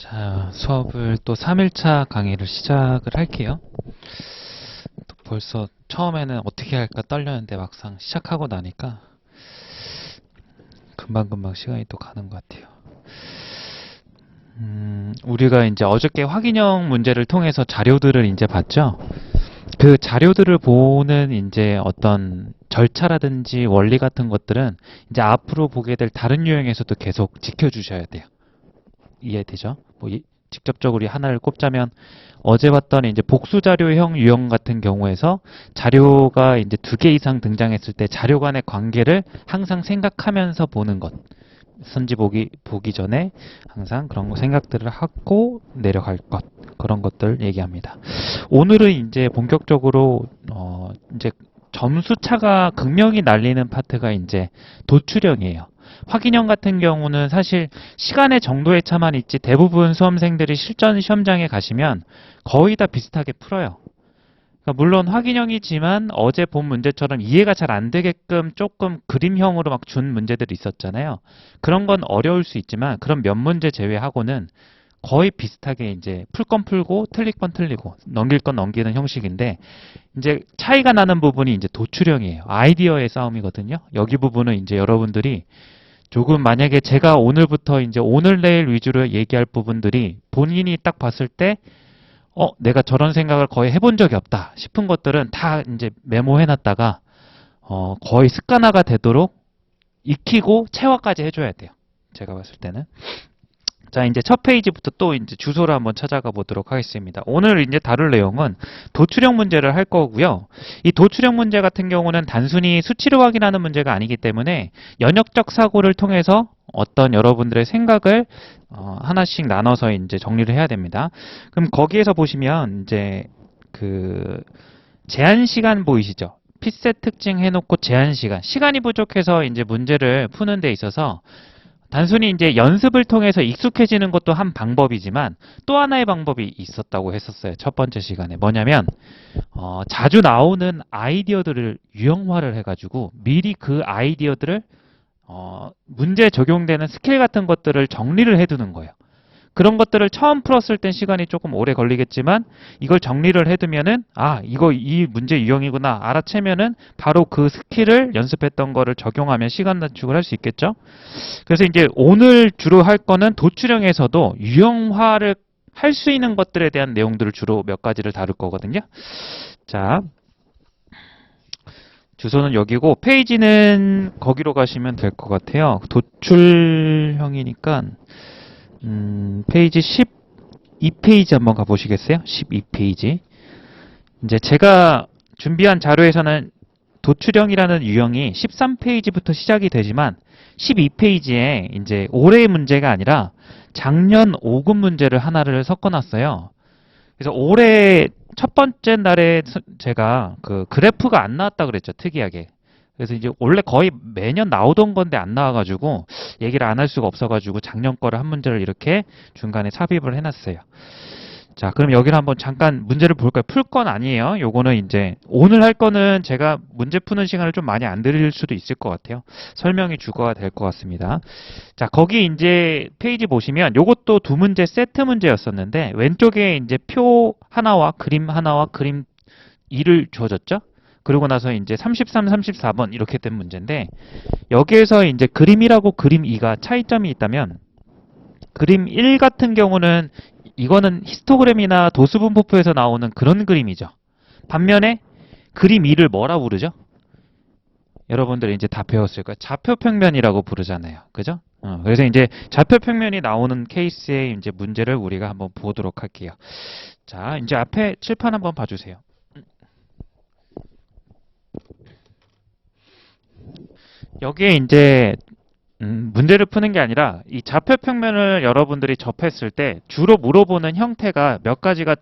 자, 수업을 또 3일차 강의를 시작을 할게요. 또 벌써 처음에는 어떻게 할까 떨렸는데 막상 시작하고 나니까 금방금방 시간이 또 가는 것 같아요. 우리가 이제 어저께 확인형 문제를 통해서 자료들을 이제 봤죠? 그 자료들을 보는 이제 어떤 절차라든지 원리 같은 것들은 이제 앞으로 보게 될 다른 유형에서도 계속 지켜주셔야 돼요. 이해되죠? 직접적으로 하나를 꼽자면 어제 봤던 이제 복수 자료형 유형 같은 경우에서 자료가 이제 2개 이상 등장했을 때 자료 간의 관계를 항상 생각하면서 보는 것. 선지 보기 전에 항상 그런 거 생각들을 하고 내려갈 것. 그런 것들 얘기합니다. 오늘은 이제 본격적으로 이제 점수 차가 극명히 날리는 파트가 이제 도출형이에요. 확인형 같은 경우는 사실 시간의 정도의 차만 있지 대부분 수험생들이 실전 시험장에 가시면 거의 다 비슷하게 풀어요. 그러니까 물론 확인형이지만 어제 본 문제처럼 이해가 잘 안 되게끔 조금 그림형으로 막 준 문제들이 있었잖아요. 그런 건 어려울 수 있지만 그런 몇 문제 제외하고는 거의 비슷하게 이제 풀 건 풀고 틀릴 건 틀리고 넘길 건 넘기는 형식인데 이제 차이가 나는 부분이 이제 도출형이에요. 아이디어의 싸움이거든요. 여기 부분은 이제 여러분들이 조금 만약에 제가 오늘부터 이제 오늘 내일 위주로 얘기할 부분들이 본인이 딱 봤을 때 내가 저런 생각을 거의 해본 적이 없다 싶은 것들은 다 이제 메모해 놨다가 거의 습관화가 되도록 익히고 체화까지 해줘야 돼요. 제가 봤을 때는. 자, 이제 첫 페이지부터 또 이제 주소를 한번 찾아가 보도록 하겠습니다. 오늘 이제 다룰 내용은 도출형 문제를 할 거고요. 이 도출형 문제 같은 경우는 단순히 수치를 확인하는 문제가 아니기 때문에 연역적 사고를 통해서 어떤 여러분들의 생각을 하나씩 나눠서 이제 정리를 해야 됩니다. 그럼 거기에서 보시면 이제 그 제한 시간 보이시죠? 핏셋 특징 해놓고 제한 시간. 시간이 부족해서 이제 문제를 푸는 데 있어서 단순히 이제 연습을 통해서 익숙해지는 것도 한 방법이지만 또 하나의 방법이 있었다고 했었어요. 첫 번째 시간에. 뭐냐면 자주 나오는 아이디어들을 유형화를 해가지고 미리 그 아이디어들을 문제에 적용되는 스킬 같은 것들을 정리를 해두는 거예요. 그런 것들을 처음 풀었을 땐 시간이 조금 오래 걸리겠지만 이걸 정리를 해두면은 이거 이 문제 유형이구나 알아채면은 바로 그 스킬을 연습했던 거를 적용하면 시간 단축을 할 수 있겠죠. 그래서 이제 오늘 주로 할 거는 도출형에서도 유형화를 할 수 있는 것들에 대한 내용들을 주로 몇 가지를 다룰 거거든요. 자, 주소는 여기고 페이지는 거기로 가시면 될 것 같아요. 도출형이니까 페이지 12페이지 한번 가보시겠어요? 12페이지. 이제 제가 준비한 자료에서는 도출형이라는 유형이 13페이지부터 시작이 되지만 12페이지에 이제 올해의 문제가 아니라 작년 5급 문제를 하나를 섞어놨어요. 그래서 올해 첫 번째 날에 제가 그 그래프가 안 나왔다 그랬죠. 특이하게. 그래서 이제 원래 거의 매년 나오던 건데 안 나와가지고 얘기를 안 할 수가 없어가지고 작년 거를 한 문제를 이렇게 중간에 삽입을 해놨어요. 자, 그럼 여기를 한번 잠깐 문제를 볼까요? 풀 건 아니에요. 요거는 이제 오늘 할 거는 제가 문제 푸는 시간을 좀 많이 안 드릴 수도 있을 것 같아요. 설명이 주거가 될 것 같습니다. 자, 거기 이제 페이지 보시면 요것도 두 문제 세트 문제였었는데 왼쪽에 이제 표 하나와 그림 하나와 그림 2를 주어졌죠? 그리고 나서 이제 33, 34번 이렇게 된 문제인데 여기에서 이제 그림 1하고 그림 2가 차이점이 있다면 그림 1 같은 경우는 이거는 히스토그램이나 도수분포표에서 나오는 그런 그림이죠. 반면에 그림 2를 뭐라 부르죠? 여러분들 이제 다 배웠을 거예요. 좌표평면이라고 부르잖아요. 그죠? 그래서 이제 좌표평면이 나오는 케이스의 이제 문제를 우리가 한번 보도록 할게요. 자, 이제 앞에 칠판 한번 봐주세요. 여기에 이제 문제를 푸는 게 아니라 이 좌표평면을 여러분들이 접했을 때 주로 물어보는 형태가 몇 가지가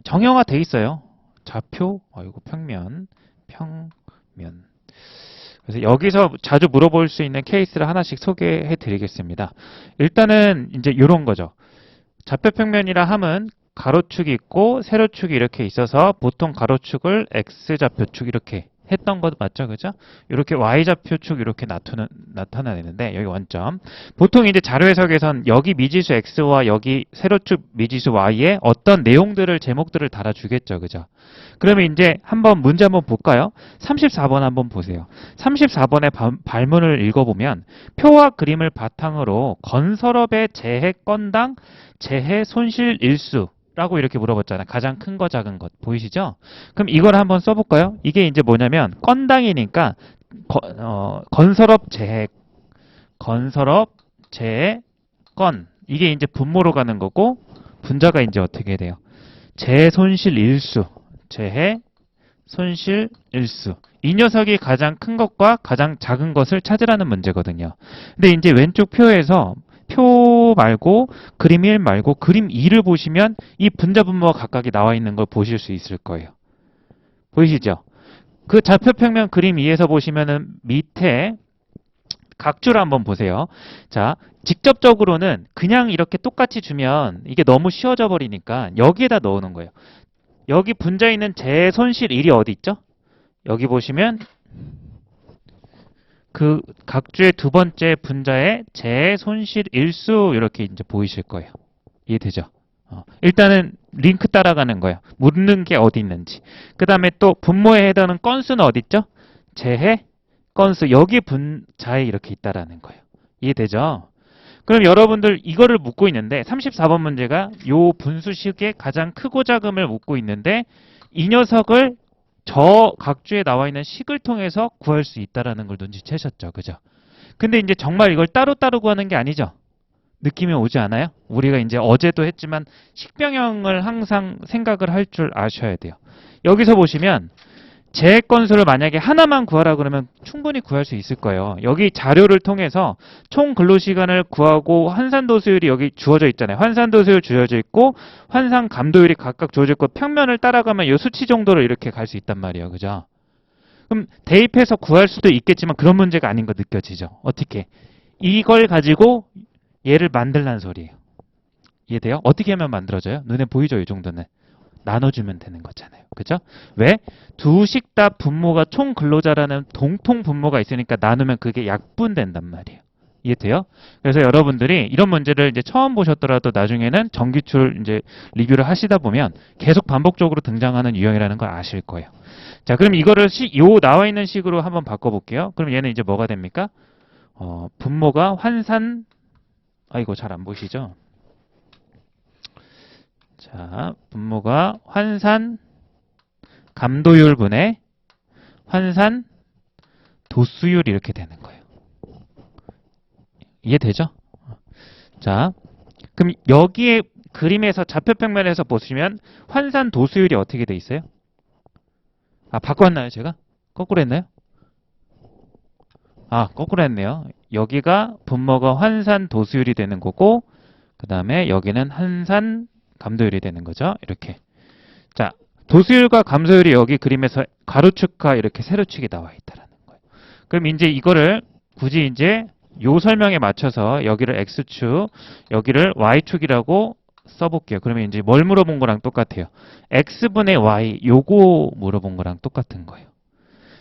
정형화돼 있어요. 좌표, 평면. 그래서 여기서 자주 물어볼 수 있는 케이스를 하나씩 소개해 드리겠습니다. 일단은 이제 이런 거죠. 좌표평면이라 함은 가로축이 있고 세로축이 이렇게 있어서 보통 가로축을 X좌표축 이렇게 했던 것 맞죠? 그죠? 이렇게 y좌표축 이렇게 나타내는데 여기 원점. 보통 이제 자료 해석에선 여기 미지수 x와 여기 세로축 미지수 y에 어떤 내용들을 제목들을 달아주겠죠. 그죠? 그러면 이제 한번 문제 한번 볼까요? 34번 한번 보세요. 34번의 발문을 읽어보면 표와 그림을 바탕으로 건설업의 재해 건당 재해 손실 일수 라고 이렇게 물어봤잖아요. 가장 큰 거, 작은 것. 보이시죠? 그럼 이걸 한번 써볼까요? 이게 이제 뭐냐면, 건당이니까, 건설업 재해, 건. 이게 이제 분모로 가는 거고, 분자가 이제 어떻게 돼요? 재해 손실 일수. 재해 손실 일수. 이 녀석이 가장 큰 것과 가장 작은 것을 찾으라는 문제거든요. 근데 이제 왼쪽 표에서 표 말고 그림 1 말고 그림 2를 보시면 이 분자 분모가 각각이 나와 있는 걸 보실 수 있을 거예요. 보이시죠? 그 좌표평면 그림 2에서 보시면은 밑에 각주를 한번 보세요. 자, 직접적으로는 그냥 이렇게 똑같이 주면 이게 너무 쉬워져 버리니까 여기에다 넣어놓은 거예요. 여기 분자에 있는 재손실 1이 어디 있죠? 여기 보시면 그 각주의 두 번째 분자의 재손실 일수 이렇게 이제 보이실 거예요. 이해되죠? 일단은 링크 따라가는 거예요. 묻는 게 어디 있는지. 그 다음에 또 분모에 해당하는 건수는 어디 있죠? 재해 건수 여기 분자에 이렇게 있다라는 거예요. 이해되죠? 그럼 여러분들 이거를 묻고 있는데 34번 문제가 요 분수식의 가장 크고 작음을 묻고 있는데 이 녀석을 저 각주에 나와 있는 식을 통해서 구할 수 있다라는 걸 눈치채셨죠. 그죠? 근데 이제 정말 이걸 따로따로 구하는 게 아니죠. 느낌이 오지 않아요? 우리가 이제 어제도 했지만 식병형을 항상 생각을 할 줄 아셔야 돼요. 여기서 보시면 재 건수를 만약에 하나만 구하라 그러면 충분히 구할 수 있을 거예요. 여기 자료를 통해서 총 근로시간을 구하고 환산도수율이 여기 주어져 있잖아요. 환산도수율 주어져 있고 환산감도율이 각각 주어져 있고 평면을 따라가면 이 수치 정도로 이렇게 갈 수 있단 말이에요. 그죠? 그럼 대입해서 구할 수도 있겠지만 그런 문제가 아닌 거 느껴지죠? 어떻게? 이걸 가지고 얘를 만들라는 소리예요. 이해돼요? 어떻게 하면 만들어져요? 눈에 보이죠? 이 정도는. 나눠주면 되는 거잖아요. 그죠? 왜? 두 식 다 분모가 총 근로자라는 동통 분모가 있으니까 나누면 그게 약분된단 말이에요. 이해돼요? 그래서 여러분들이 이런 문제를 이제 처음 보셨더라도 나중에는 전기출 이제 리뷰를 하시다 보면 계속 반복적으로 등장하는 유형이라는 걸 아실 거예요. 자, 그럼 이거를 요 나와 있는 식으로 한번 바꿔볼게요. 그럼 얘는 이제 뭐가 됩니까? 분모가 환산, 이거 잘 안 보시죠? 자, 분모가 환산 감도율분의 환산 도수율 이렇게 되는 거예요. 이해되죠? 자, 그럼 여기에 그림에서 좌표평면에서 보시면 환산 도수율이 어떻게 돼 있어요? 바꿨나요, 제가? 거꾸로 했나요? 거꾸로 했네요. 여기가 분모가 환산 도수율이 되는 거고, 그 다음에 여기는 환산 감도율이 되는 거죠. 이렇게. 자, 도수율과 감소율이 여기 그림에서 가로축과 이렇게 세로축이 나와 있다라는 거예요. 그럼 이제 이거를 굳이 이제 요 설명에 맞춰서 여기를 X축, 여기를 Y축이라고 써볼게요. 그러면 이제 뭘 물어본 거랑 똑같아요. X분의 Y, 요거 물어본 거랑 똑같은 거예요.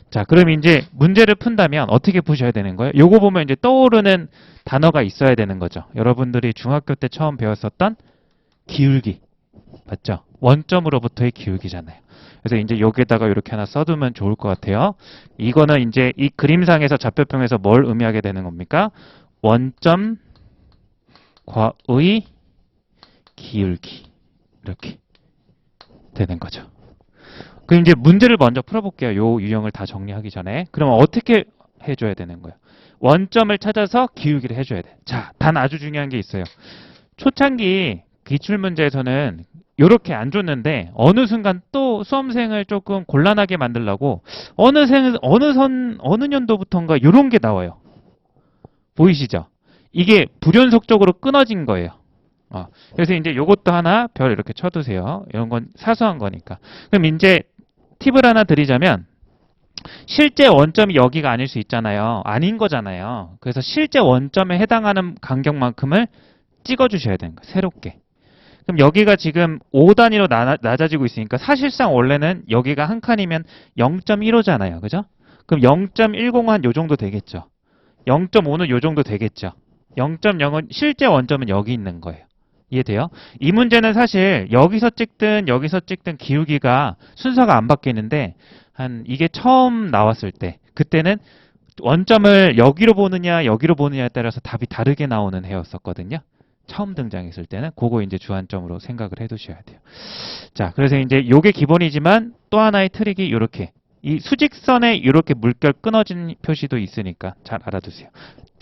자, 그럼 이제 문제를 푼다면 어떻게 푸셔야 되는 거예요? 요거 보면 이제 떠오르는 단어가 있어야 되는 거죠. 여러분들이 중학교 때 처음 배웠었던 기울기. 맞죠? 원점으로부터의 기울기잖아요. 그래서 이제 여기에다가 이렇게 하나 써두면 좋을 것 같아요. 이거는 이제 이 그림상에서 좌표평에서 뭘 의미하게 되는 겁니까? 원점과의 기울기. 이렇게 되는 거죠. 그럼 이제 문제를 먼저 풀어볼게요. 요 유형을 다 정리하기 전에. 그러면 어떻게 해줘야 되는 거예요? 원점을 찾아서 기울기를 해줘야 돼. 자, 단 아주 중요한 게 있어요. 초창기 기출문제에서는 이렇게 안 줬는데 어느 순간 또 수험생을 조금 곤란하게 만들려고 어느 년도부터인가 이런 게 나와요. 보이시죠? 이게 불연속적으로 끊어진 거예요. 그래서 이제 이것도 하나 별 이렇게 쳐두세요. 이런 건 사소한 거니까. 그럼 이제 팁을 하나 드리자면 실제 원점이 여기가 아닐 수 있잖아요. 아닌 거잖아요. 그래서 실제 원점에 해당하는 간격만큼을 찍어주셔야 되는 거예요. 새롭게. 그럼 여기가 지금 5단위로 낮아지고 있으니까 사실상 원래는 여기가 한 칸이면 0.15잖아요. 그죠? 그럼 0.10한 요 정도 되겠죠. 0.5는 요 정도 되겠죠. 0.0은 실제 원점은 여기 있는 거예요. 이해돼요? 이 문제는 사실 여기서 찍든 기울기가 순서가 안 바뀌는데 이게 처음 나왔을 때 그때는 원점을 여기로 보느냐에 따라서 답이 다르게 나오는 해였었거든요. 처음 등장했을 때는 그거 이제 주안점으로 생각을 해 두셔야 돼요. 자, 그래서 이제 요게 기본이지만 또 하나의 트릭이 요렇게 이 수직선에 이렇게 물결 끊어진 표시도 있으니까 잘 알아두세요.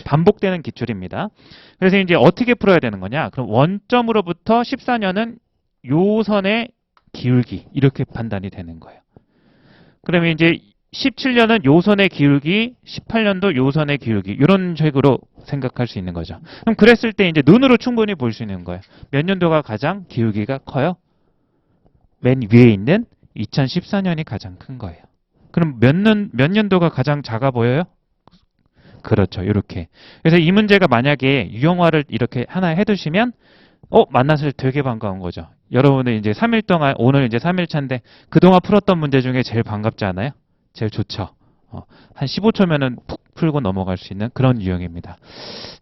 반복되는 기출입니다. 그래서 이제 어떻게 풀어야 되는 거냐? 그럼 원점으로부터 14년은 요 선의 기울기 이렇게 판단이 되는 거예요. 그러면 이제 17년은 요 선의 기울기, 18년도 요 선의 기울기 이런 식으로 생각할 수 있는 거죠. 그럼 그랬을 때 이제 눈으로 충분히 볼 수 있는 거예요. 몇 년도가 가장 기울기가 커요? 맨 위에 있는 2014년이 가장 큰 거예요. 그럼 몇 년도가 가장 작아 보여요? 그렇죠. 이렇게. 그래서 이 문제가 만약에 유형화를 이렇게 하나 해두시면 만나서 되게 반가운 거죠. 여러분은 이제 3일 동안 오늘 이제 3일 차인데 그동안 풀었던 문제 중에 제일 반갑지 않아요? 제일 좋죠. 한 15초면은 푹 풀고 넘어갈 수 있는 그런 유형입니다.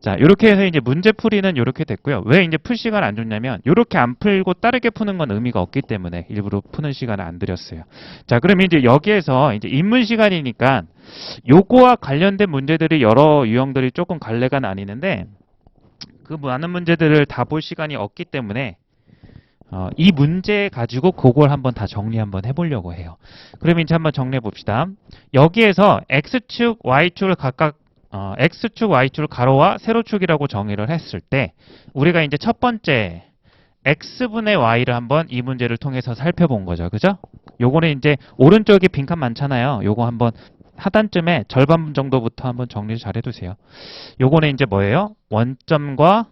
자, 이렇게 해서 이제 문제풀이는 이렇게 됐고요. 왜 이제 풀 시간 안 줬냐면 이렇게 안 풀고 다르게 푸는 건 의미가 없기 때문에 일부러 푸는 시간을 안 드렸어요. 자, 그럼 이제 여기에서 이제 입문 시간이니까 요거와 관련된 문제들이 여러 유형들이 조금 갈래가 나뉘는데 그 많은 문제들을 다 볼 시간이 없기 때문에 이 문제 가지고 그걸 한번 다 정리 한번 해보려고 해요. 그러면 이제 한번 정리해 봅시다. 여기에서 X축, Y축을 각각 X축, Y축을 가로와 세로축이라고 정의를 했을 때 우리가 이제 첫 번째 X분의 Y를 한번 이 문제를 통해서 살펴본 거죠. 그죠? 요거는 이제 오른쪽에 빈칸 많잖아요. 요거 한번 하단쯤에 절반 정도부터 한번 정리를 잘 해두세요. 요거는 이제 뭐예요? 원점과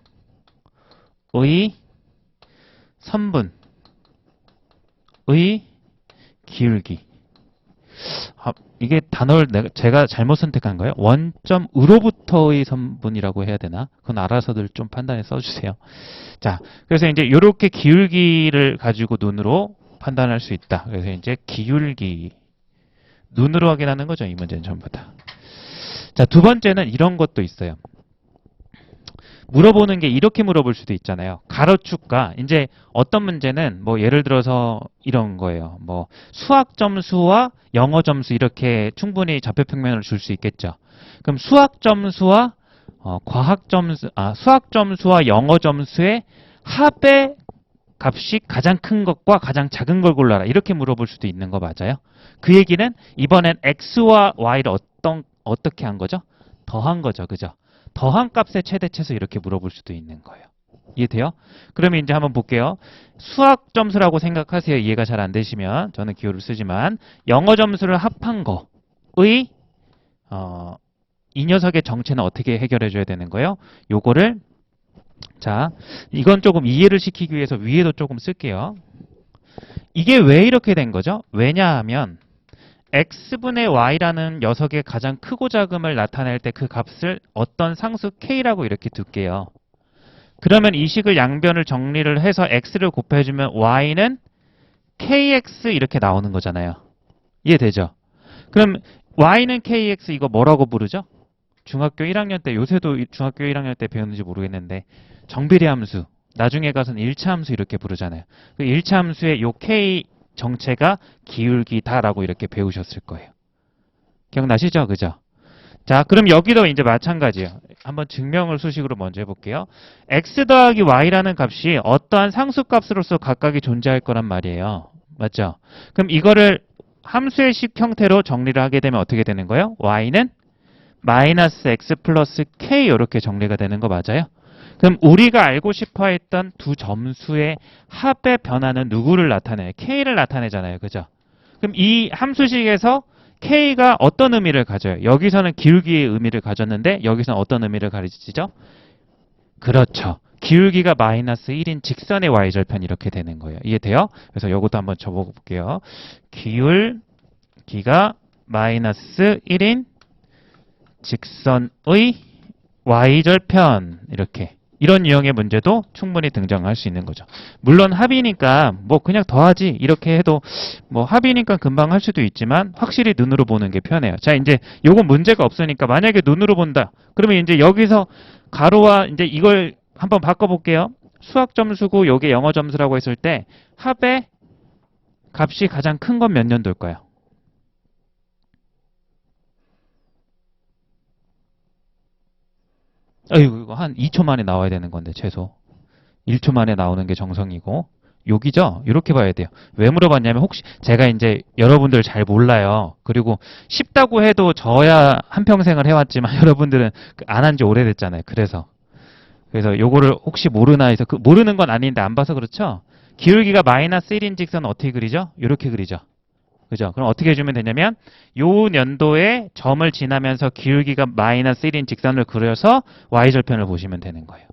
의 선분의 기울기. 이게 단어를 제가 잘못 선택한 거예요. 원점으로부터의 선분이라고 해야 되나? 그건 알아서들 좀 판단해 써주세요. 자, 그래서 이제 이렇게 기울기를 가지고 눈으로 판단할 수 있다. 그래서 이제 기울기 눈으로 확인하는 거죠. 이 문제는 전부 다. 자, 두 번째는 이런 것도 있어요. 물어보는 게 이렇게 물어볼 수도 있잖아요. 가로축과 이제 어떤 문제는 뭐 예를 들어서 이런 거예요. 뭐 수학 점수와 영어 점수 이렇게 충분히 좌표 평면을 줄 수 있겠죠. 그럼 수학 점수와 수학 점수와 영어 점수의 합의 값이 가장 큰 것과 가장 작은 걸 골라라. 이렇게 물어볼 수도 있는 거 맞아요? 그 얘기는 이번엔 x와 y를 어떻게 한 거죠? 더한 거죠. 그죠? 더한 값의 최대치에서 이렇게 물어볼 수도 있는 거예요. 이해돼요? 그러면 이제 한번 볼게요. 수학 점수라고 생각하세요. 이해가 잘 안 되시면 저는 기호를 쓰지만 영어 점수를 합한 거의 이 녀석의 정체는 어떻게 해결해 줘야 되는 거예요? 요거를 자, 이건 조금 이해를 시키기 위해서 위에도 조금 쓸게요. 이게 왜 이렇게 된 거죠? 왜냐하면 x분의 y라는 녀석의 가장 크고 작음을 나타낼 때 그 값을 어떤 상수 k라고 이렇게 둘게요. 그러면 이 식을 양변을 정리를 해서 x를 곱해주면 y는 kx 이렇게 나오는 거잖아요. 이해되죠? 그럼 y는 kx 이거 뭐라고 부르죠? 중학교 1학년 때, 요새도 중학교 1학년 때 배웠는지 모르겠는데 정비례 함수, 나중에 가서는 1차 함수 이렇게 부르잖아요. 그 1차 함수의 요 k 정체가 기울기다라고 이렇게 배우셨을 거예요. 기억나시죠? 그죠? 자, 그럼 여기도 이제 마찬가지예요. 한번 증명을 수식으로 먼저 해볼게요. x 더하기 y라는 값이 어떠한 상수값으로서 각각이 존재할 거란 말이에요. 맞죠? 그럼 이거를 함수의 식 형태로 정리를 하게 되면 어떻게 되는 거예요? y는 마이너스 x 플러스 k 이렇게 정리가 되는 거 맞아요? 그럼 우리가 알고 싶어 했던 두 점수의 합의 변화는 누구를 나타내요? k를 나타내잖아요. 그죠? 그럼 이 함수식에서 k가 어떤 의미를 가져요? 여기서는 기울기의 의미를 가졌는데 여기서는 어떤 의미를 가지죠? 그렇죠. 기울기가 마이너스 1인 직선의 y절편 이렇게 되는 거예요. 이해돼요? 그래서 이것도 한번 적어볼게요. 기울기가 마이너스 1인 직선의 y절편 이렇게 이런 유형의 문제도 충분히 등장할 수 있는 거죠. 물론 합이니까 뭐 그냥 더하지 이렇게 해도 뭐 합이니까 금방 할 수도 있지만 확실히 눈으로 보는 게 편해요. 자, 이제 요건 문제가 없으니까 만약에 눈으로 본다. 그러면 이제 여기서 가로와 이제 이걸 한번 바꿔볼게요. 수학 점수고 요게 영어 점수라고 했을 때 합의 값이 가장 큰 건 몇 년도일까요? 아이고, 이거 한 2초 만에 나와야 되는 건데, 최소. 1초 만에 나오는 게 정성이고. 여기죠? 이렇게 봐야 돼요. 왜 물어봤냐면, 혹시, 제가 이제 여러분들 잘 몰라요. 그리고 쉽다고 해도 저야 한평생을 해왔지만, 여러분들은 안 한 지 오래됐잖아요. 그래서 요거를 혹시 모르나 해서, 모르는 건 아닌데 안 봐서 그렇죠? 기울기가 마이너스 1인 직선 어떻게 그리죠? 이렇게 그리죠. 그죠? 그럼 어떻게 해주면 되냐면 요 연도에 점을 지나면서 기울기가 마이너스 1인 직선을 그려서 y절편을 보시면 되는 거예요.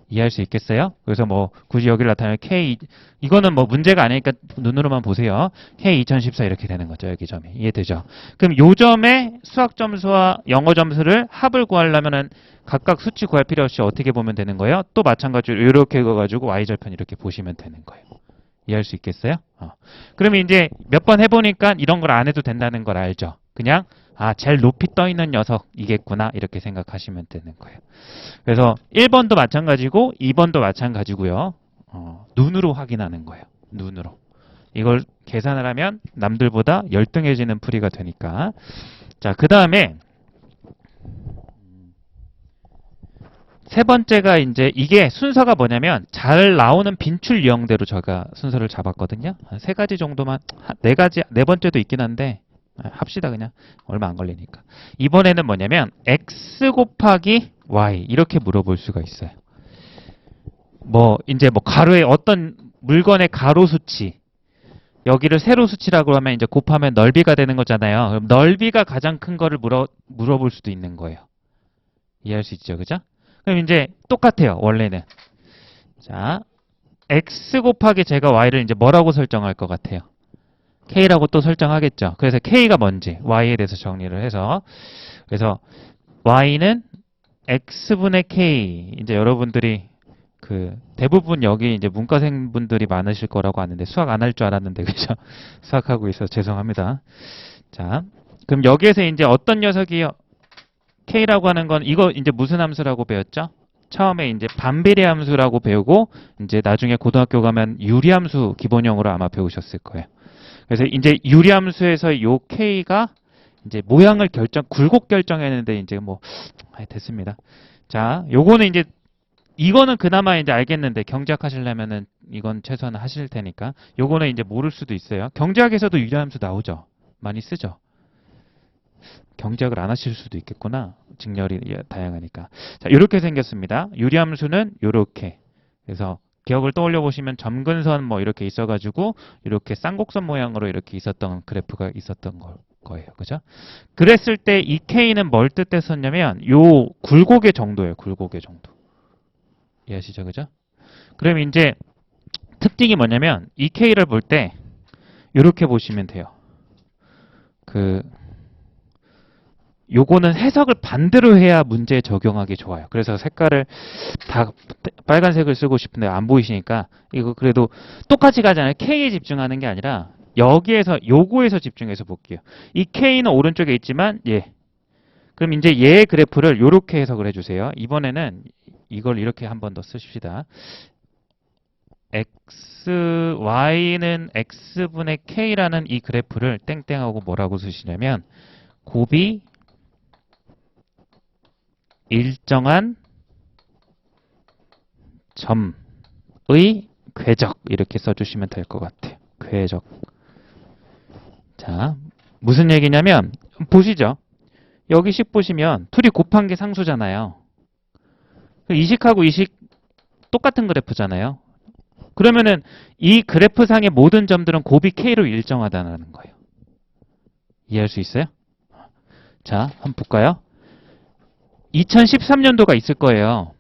이해할 수 있겠어요? 그래서 뭐 굳이 여기를 나타내면 K 이거는 뭐 문제가 아니니까 눈으로만 보세요. K 2014 이렇게 되는 거죠. 여기 점이. 이해되죠? 그럼 요 점의 수학 점수와 영어 점수를 합을 구하려면은 각각 수치 구할 필요 없이 어떻게 보면 되는 거예요? 또 마찬가지로 이렇게 그어가지고 y절편 이렇게 보시면 되는 거예요. 이해할 수 있겠어요? 그러면 이제 몇 번 해보니까 이런 걸 안 해도 된다는 걸 알죠? 그냥 제일 높이 떠 있는 녀석이겠구나 이렇게 생각하시면 되는 거예요. 그래서 1번도 마찬가지고 2번도 마찬가지고요. 눈으로 확인하는 거예요. 눈으로. 이걸 계산을 하면 남들보다 열등해지는 풀이가 되니까. 자, 그 다음에 세 번째가 이제 이게 순서가 뭐냐면 잘 나오는 빈출 유형대로 제가 순서를 잡았거든요. 한 세 가지 정도만, 네 가지, 네 번째도 있긴 한데 합시다 그냥. 얼마 안 걸리니까. 이번에는 뭐냐면 x 곱하기 y 이렇게 물어볼 수가 있어요. 뭐 이제 뭐 가로의 어떤 물건의 가로 수치 여기를 세로 수치라고 하면 이제 곱하면 넓이가 되는 거잖아요. 그럼 넓이가 가장 큰 거를 물어볼 수도 있는 거예요. 이해할 수 있죠, 그죠? 그럼 이제 똑같아요, 원래는. 자, x 곱하기 제가 y를 이제 뭐라고 설정할 것 같아요? k라고 또 설정하겠죠. 그래서 k가 뭔지 y에 대해서 정리를 해서 그래서 y는 x분의 k 이제 여러분들이 그 대부분 여기 이제 문과생분들이 많으실 거라고 아는데 수학 안 할 줄 알았는데 그죠? 수학하고 있어서 죄송합니다. 자, 그럼 여기에서 이제 어떤 녀석이 k라고 하는 건 이거 이제 무슨 함수라고 배웠죠? 처음에 이제 반비례 함수라고 배우고 이제 나중에 고등학교 가면 유리함수 기본형으로 아마 배우셨을 거예요. 그래서 이제 유리함수에서 요 k가 이제 모양을 굴곡 결정했는데 이제 뭐 됐습니다. 자, 요거는 이제 이거는 그나마 이제 알겠는데 경제학 하시려면은 이건 최소한 하실 테니까 요거는 이제 모를 수도 있어요. 경제학에서도 유리함수 나오죠. 많이 쓰죠. 경제학을 안 하실 수도 있겠구나. 직렬이 다양하니까. 자, 이렇게 생겼습니다. 유리함수는 이렇게. 그래서 기억을 떠올려 보시면 점근선 뭐 이렇게 있어가지고 이렇게 쌍곡선 모양으로 이렇게 있었던 그래프가 있었던 거예요. 그죠? 그랬을 때 이 K는 뭘 뜻했었냐면 요 굴곡의 정도예요. 굴곡의 정도. 이해하시죠? 그죠? 그럼 이제 특징이 뭐냐면 이 K를 볼 때 이렇게 보시면 돼요. 요거는 해석을 반대로 해야 문제에 적용하기 좋아요. 그래서 색깔을 다 빨간색을 쓰고 싶은데 안 보이시니까 이거 그래도 똑같이 가잖아요. K에 집중하는 게 아니라 여기에서 요거에서 집중해서 볼게요. 이 K는 오른쪽에 있지만 그럼 이제 얘의 그래프를 이렇게 해석을 해주세요. 이번에는 이걸 이렇게 한 번 더 쓰십시다. y는 x분의 k라는 이 그래프를 땡땡하고 뭐라고 쓰시냐면 곱이 일정한 점의 궤적 이렇게 써주시면 될 것 같아요. 궤적. 자, 무슨 얘기냐면 보시죠. 여기 식 보시면 둘이 곱한 게 상수잖아요. 이식하고 이식 똑같은 그래프잖아요. 그러면은 이 그래프상의 모든 점들은 곱이 k로 일정하다는 거예요. 이해할 수 있어요? 자, 한번 볼까요? 2013년도가 있을 거예요.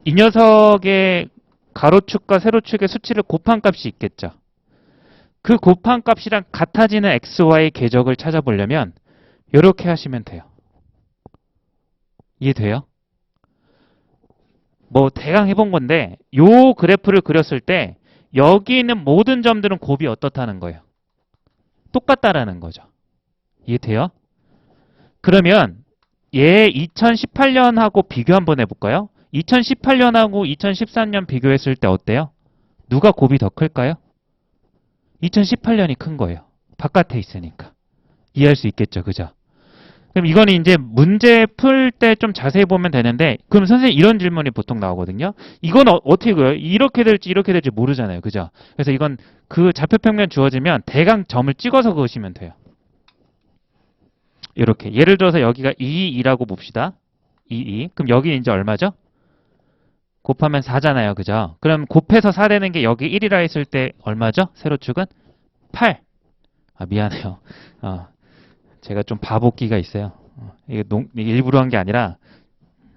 이 녀석의 가로축과 세로축의 수치를 곱한 값이 있겠죠. 그 곱한 값이랑 같아지는 xy 궤적을 찾아보려면 이렇게 하시면 돼요. 이해돼요? 뭐 대강 해본 건데 요 그래프를 그렸을 때 여기 있는 모든 점들은 곱이 어떻다는 거예요. 똑같다라는 거죠. 이해돼요? 그러면 얘 2018년하고 비교 한번 해볼까요? 2018년하고 2013년 비교했을 때 어때요? 누가 곱이 더 클까요? 2018년이 큰 거예요. 바깥에 있으니까. 이해할 수 있겠죠, 그죠? 그럼 이거는 이제 문제 풀 때 좀 자세히 보면 되는데, 그럼 선생님 이런 질문이 보통 나오거든요. 이건 어떻게 그래요? 이렇게 될지 모르잖아요, 그죠? 그래서 이건 그 좌표평면 주어지면 대강 점을 찍어서 그으시면 돼요. 이렇게. 예를 들어서 여기가 2라고 봅시다. 2. 그럼 여기 이제 얼마죠? 곱하면 4잖아요, 그죠? 그럼 곱해서 4 되는 게 여기 1이라 했을 때 얼마죠? 세로축은 8. 아, 미안해요. 어, 제가 좀 바보끼가 있어요. 이게 일부러 한 게 아니라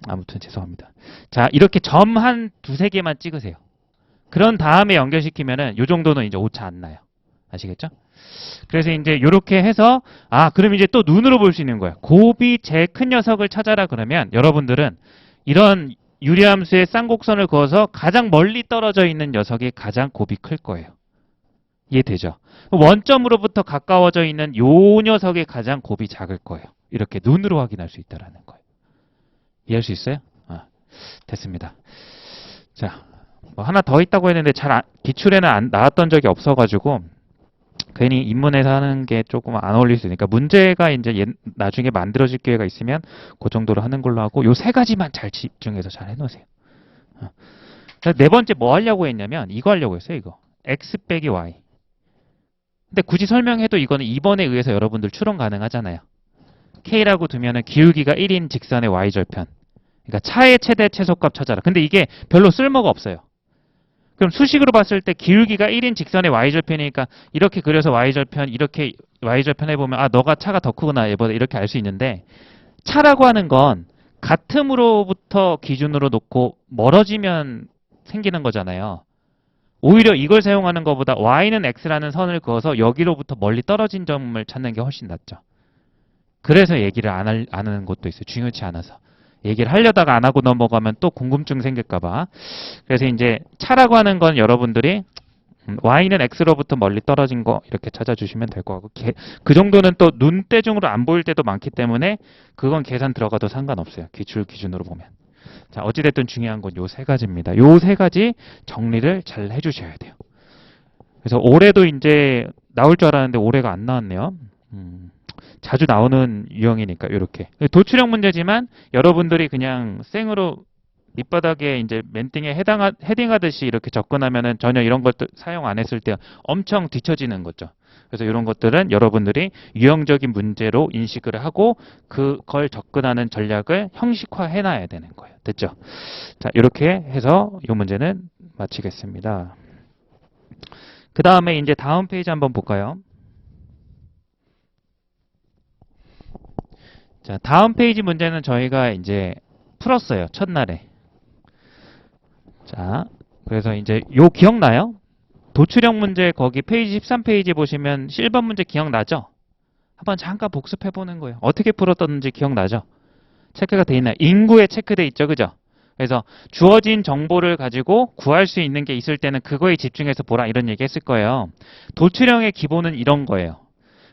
아무튼 죄송합니다. 자, 이렇게 점 한 두세 개만 찍으세요. 그런 다음에 연결시키면은 요 정도는 이제 오차 안 나요. 아시겠죠? 그래서 이제 이렇게 해서 그럼 이제 또 눈으로 볼 수 있는 거예요. 곱이 제일 큰 녀석을 찾아라 그러면 여러분들은 이런 유리함수의 쌍곡선을 그어서 가장 멀리 떨어져 있는 녀석이 가장 곱이 클 거예요. 이해되죠? 원점으로부터 가까워져 있는 요 녀석이 가장 곱이 작을 거예요. 이렇게 눈으로 확인할 수 있다는 거예요. 이해할 수 있어요? 됐습니다. 자, 뭐 하나 더 있다고 했는데 기출에는 나왔던 적이 없어가지고 괜히 입문해서 하는 게 조금 안 어울릴 수 있으니까 문제가 이제 나중에 만들어질 기회가 있으면 그 정도로 하는 걸로 하고 요 세 가지만 잘 집중해서 잘 해놓으세요. 네 번째 뭐 하려고 했냐면 이거 하려고 했어요. 이거 x 빼기 y. 근데 굳이 설명해도 이거는 2번에 의해서 여러분들 추론 가능하잖아요. k라고 두면은 기울기가 1인 직선의 y절편. 그러니까 차의 최대 최소값 찾아라. 근데 이게 별로 쓸모가 없어요. 그럼 수식으로 봤을 때 기울기가 1인 직선의 y절편이니까 이렇게 그려서 y절편, 이렇게 y절편 해보면 너가 차가 더 크구나 얘보다 이렇게 알 수 있는데 차라고 하는 건 같음으로부터 기준으로 놓고 멀어지면 생기는 거잖아요. 오히려 이걸 사용하는 것보다 y는 x라는 선을 그어서 여기로부터 멀리 떨어진 점을 찾는 게 훨씬 낫죠. 그래서 얘기를 안 하는 것도 있어요. 중요치 않아서. 얘기를 하려다가 안 하고 넘어가면 또 궁금증 생길까봐. 그래서 이제 차라고 하는 건 여러분들이 y는 x로부터 멀리 떨어진 거 이렇게 찾아주시면 될 것 같고 그 정도는 또 눈대중으로 안 보일 때도 많기 때문에 그건 계산 들어가도 상관없어요. 기출 기준으로 보면. 자, 어찌됐든 중요한 건 요 세 가지입니다. 요 세 가지 정리를 잘 해주셔야 돼요. 그래서 올해도 이제 나올 줄 알았는데 올해가 안 나왔네요. 자주 나오는 유형이니까 이렇게 도출형 문제지만 여러분들이 그냥 생으로 밑바닥에 이제 멘팅에 헤딩하듯이 이렇게 접근하면은 전혀 이런 것들 사용 안 했을 때 엄청 뒤처지는 거죠. 그래서 이런 것들은 여러분들이 유형적인 문제로 인식을 하고 그걸 접근하는 전략을 형식화해 놔야 되는 거예요. 됐죠? 자, 이렇게 해서 이 문제는 마치겠습니다. 그 다음에 이제 다음 페이지 한번 볼까요? 자, 다음 페이지 문제는 저희가 이제 풀었어요. 첫날에. 자, 그래서 이제 요 기억나요? 도출형 문제 거기 페이지 13페이지 보시면 실번 문제 기억나죠? 한번 잠깐 복습해 보는 거예요. 어떻게 풀었던지 기억나죠? 체크가 돼 있나요? 인구에 체크돼 있죠, 그죠? 그래서 주어진 정보를 가지고 구할 수 있는 게 있을 때는 그거에 집중해서 보라 이런 얘기 했을 거예요. 도출형의 기본은 이런 거예요.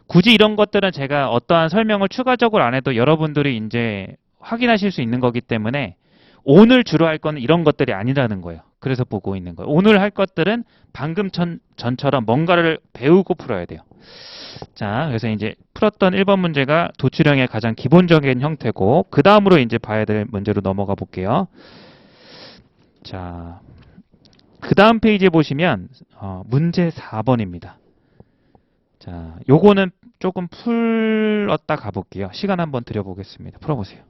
굳이 이런 것들은 제가 어떠한 설명을 추가적으로 안 해도 여러분들이 이제 확인하실 수 있는 거기 때문에 오늘 주로 할 거는 이런 것들이 아니라는 거예요. 그래서 보고 있는 거예요. 오늘 할 것들은 방금 전처럼 뭔가를 배우고 풀어야 돼요. 자, 그래서 이제 풀었던 1번 문제가 도출형의 가장 기본적인 형태고 그 다음으로 이제 봐야 될 문제로 넘어가 볼게요. 자, 그 다음 페이지에 보시면 문제 4번입니다. 자, 요거는 조금 풀었다 가볼게요. 시간 한번 드려보겠습니다. 풀어보세요.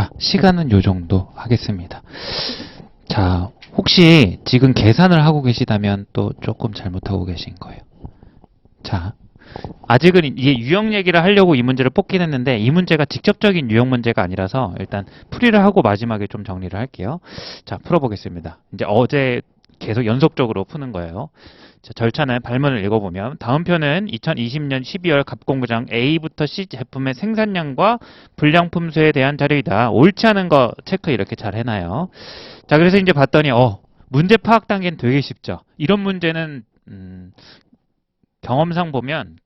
자, 시간은 요 정도 하겠습니다. 자, 혹시 지금 계산을 하고 계시다면 또 조금 잘못하고 계신 거예요. 자, 아직은 이게 유형 얘기를 하려고 이 문제를 뽑긴 했는데 이 문제가 직접적인 유형 문제가 아니라서 일단 풀이를 하고 마지막에 좀 정리를 할게요. 자, 풀어보겠습니다. 이제 어제 계속 연속적으로 푸는 거예요. 자, 절차는 발문을 읽어보면 다음 표는 2020년 12월 갑공구장 A부터 C 제품의 생산량과 불량품수에 대한 자료이다. 옳지 않은 거 체크 이렇게 잘 해놔요. 자, 그래서 이제 봤더니 문제 파악 단계는 되게 쉽죠. 이런 문제는 경험상 보면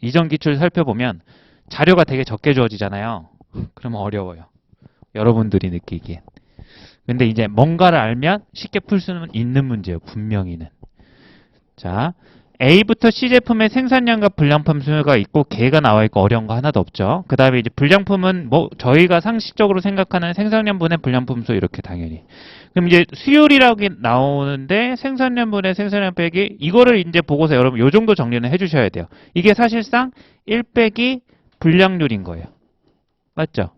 이전 기출 살펴보면 자료가 되게 적게 주어지잖아요. 그러면 어려워요. 여러분들이 느끼기엔. 근데 이제 뭔가를 알면 쉽게 풀 수는 있는 문제예요. 분명히는. 자, A부터 C 제품의 생산량과 불량품 수가 있고 개가 나와 있고 어려운 거 하나도 없죠. 그 다음에 이제 불량품은 뭐 저희가 상식적으로 생각하는 생산량분의 불량품 수 이렇게 당연히. 그럼 이제 수율이라고 나오는데 생산량분의 생산량 빼기 이거를 이제 보고서 여러분 요 정도 정리는 해주셔야 돼요. 이게 사실상 1 빼기 불량률인 거예요. 맞죠?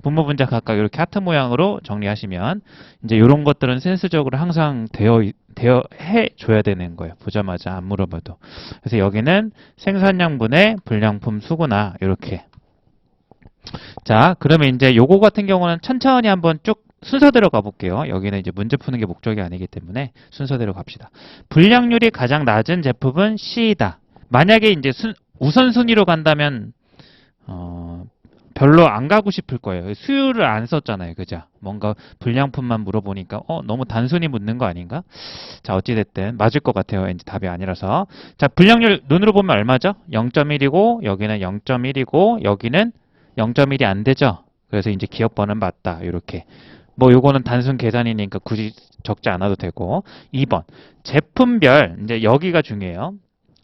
분모 분자 각각 이렇게 하트 모양으로 정리하시면 이제 이런 것들은 센스적으로 항상 되어 해줘야 되는 거예요. 보자마자 안 물어봐도. 그래서 여기는 생산량분의 불량품 수구나 이렇게. 자, 그러면 이제 요거 같은 경우는 천천히 한번 쭉 순서대로 가볼게요. 여기는 이제 문제 푸는 게 목적이 아니기 때문에 순서대로 갑시다. 불량률이 가장 낮은 제품은 C이다. 만약에 이제 우선순위로 간다면 별로 안 가고 싶을 거예요. 수율을 안 썼잖아요. 그죠? 뭔가 불량품만 물어보니까 너무 단순히 묻는 거 아닌가? 자, 어찌됐든 맞을 것 같아요. 왠지 답이 아니라서. 자, 불량률 눈으로 보면 얼마죠? 0.1이고 여기는 0.1이고 여기는 0.1이 안 되죠? 그래서 이제 기억번은 맞다. 이렇게. 뭐 요거는 단순 계산이니까 굳이 적지 않아도 되고. 2번. 제품별 이제 여기가 중요해요.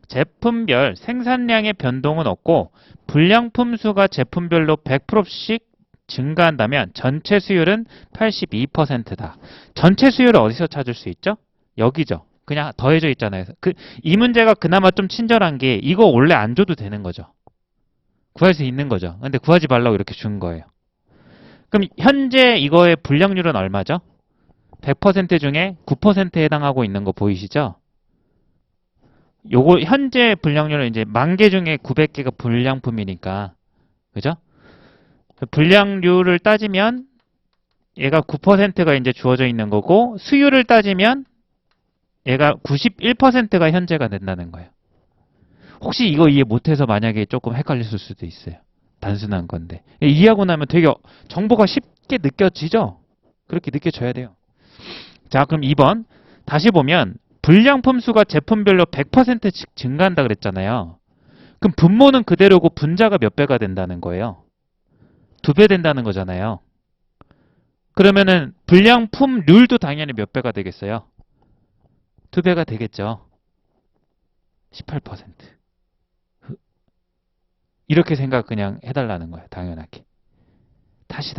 제품별 생산량의 변동은 없고 불량품 수가 제품별로 100%씩 증가한다면 전체 수율은 82%다. 전체 수율을 어디서 찾을 수 있죠? 여기죠. 그냥 더해져 있잖아요. 이 문제가 그나마 좀 친절한 게 이거 원래 안 줘도 되는 거죠. 구할 수 있는 거죠. 근데 구하지 말라고 이렇게 준 거예요. 그럼 현재 이거의 불량률은 얼마죠? 100% 중에 9%에 해당하고 있는 거 보이시죠? 요거 현재 불량률은 이제 10,000개 중에 900개가 불량품이니까 그죠? 불량률을 따지면 얘가 9%가 이제 주어져 있는 거고 수율을 따지면 얘가 91%가 현재가 된다는 거예요. 혹시 이거 이해 못해서 만약에 조금 헷갈렸을 수도 있어요. 단순한 건데 이해하고 나면 되게 정보가 쉽게 느껴지죠? 그렇게 느껴져야 돼요. 자, 그럼 2번 다시 보면 불량품 수가 제품별로 100%씩 증가한다 그랬잖아요. 그럼 분모는 그대로고 분자가 몇 배가 된다는 거예요? 2배 된다는 거잖아요. 그러면은 불량품률도 당연히 몇 배가 되겠어요? 2배가 되겠죠. 18%. 이렇게 생각 그냥 해달라는 거예요. 당연하게. 다시.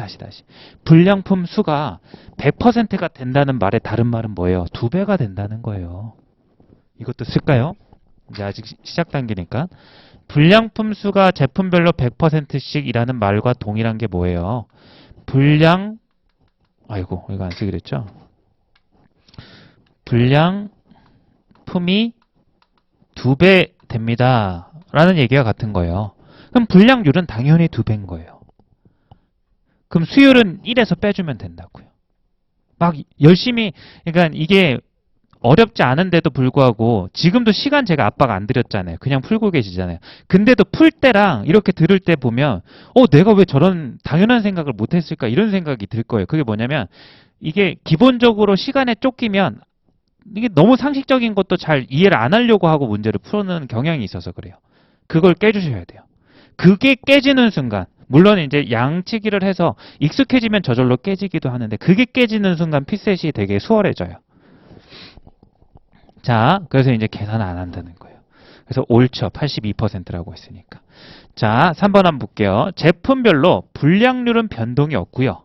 불량품 수가 100%가 된다는 말의 다른 말은 뭐예요? 2배가 된다는 거예요. 이것도 쓸까요? 이제 아직 시작 단계니까. 불량품 수가 제품별로 100%씩이라는 말과 동일한 게 뭐예요? 아이고, 이거 안 쓰기로 했죠? 불량품이 2배 됩니다. 라는 얘기가 같은 거예요. 그럼 불량률은 당연히 2배인 거예요. 그럼 수율은 1에서 빼주면 된다고요. 막 열심히, 그러니까 이게 어렵지 않은데도 불구하고 지금도 시간 제가 압박 안 드렸잖아요. 그냥 풀고 계시잖아요. 근데도 풀 때랑 이렇게 들을 때 보면 내가 왜 저런 당연한 생각을 못했을까 이런 생각이 들 거예요. 그게 뭐냐면 이게 기본적으로 시간에 쫓기면 이게 너무 상식적인 것도 잘 이해를 안 하려고 하고 문제를 푸는 경향이 있어서 그래요. 그걸 깨주셔야 돼요. 그게 깨지는 순간 물론 이제 양치기를 해서 익숙해지면 저절로 깨지기도 하는데 그게 깨지는 순간 피셋이 되게 수월해져요. 자, 그래서 이제 계산 안 한다는 거예요. 그래서 옳죠. 82%라고 했으니까. 자, 3번 한번 볼게요. 제품별로 불량률은 변동이 없고요.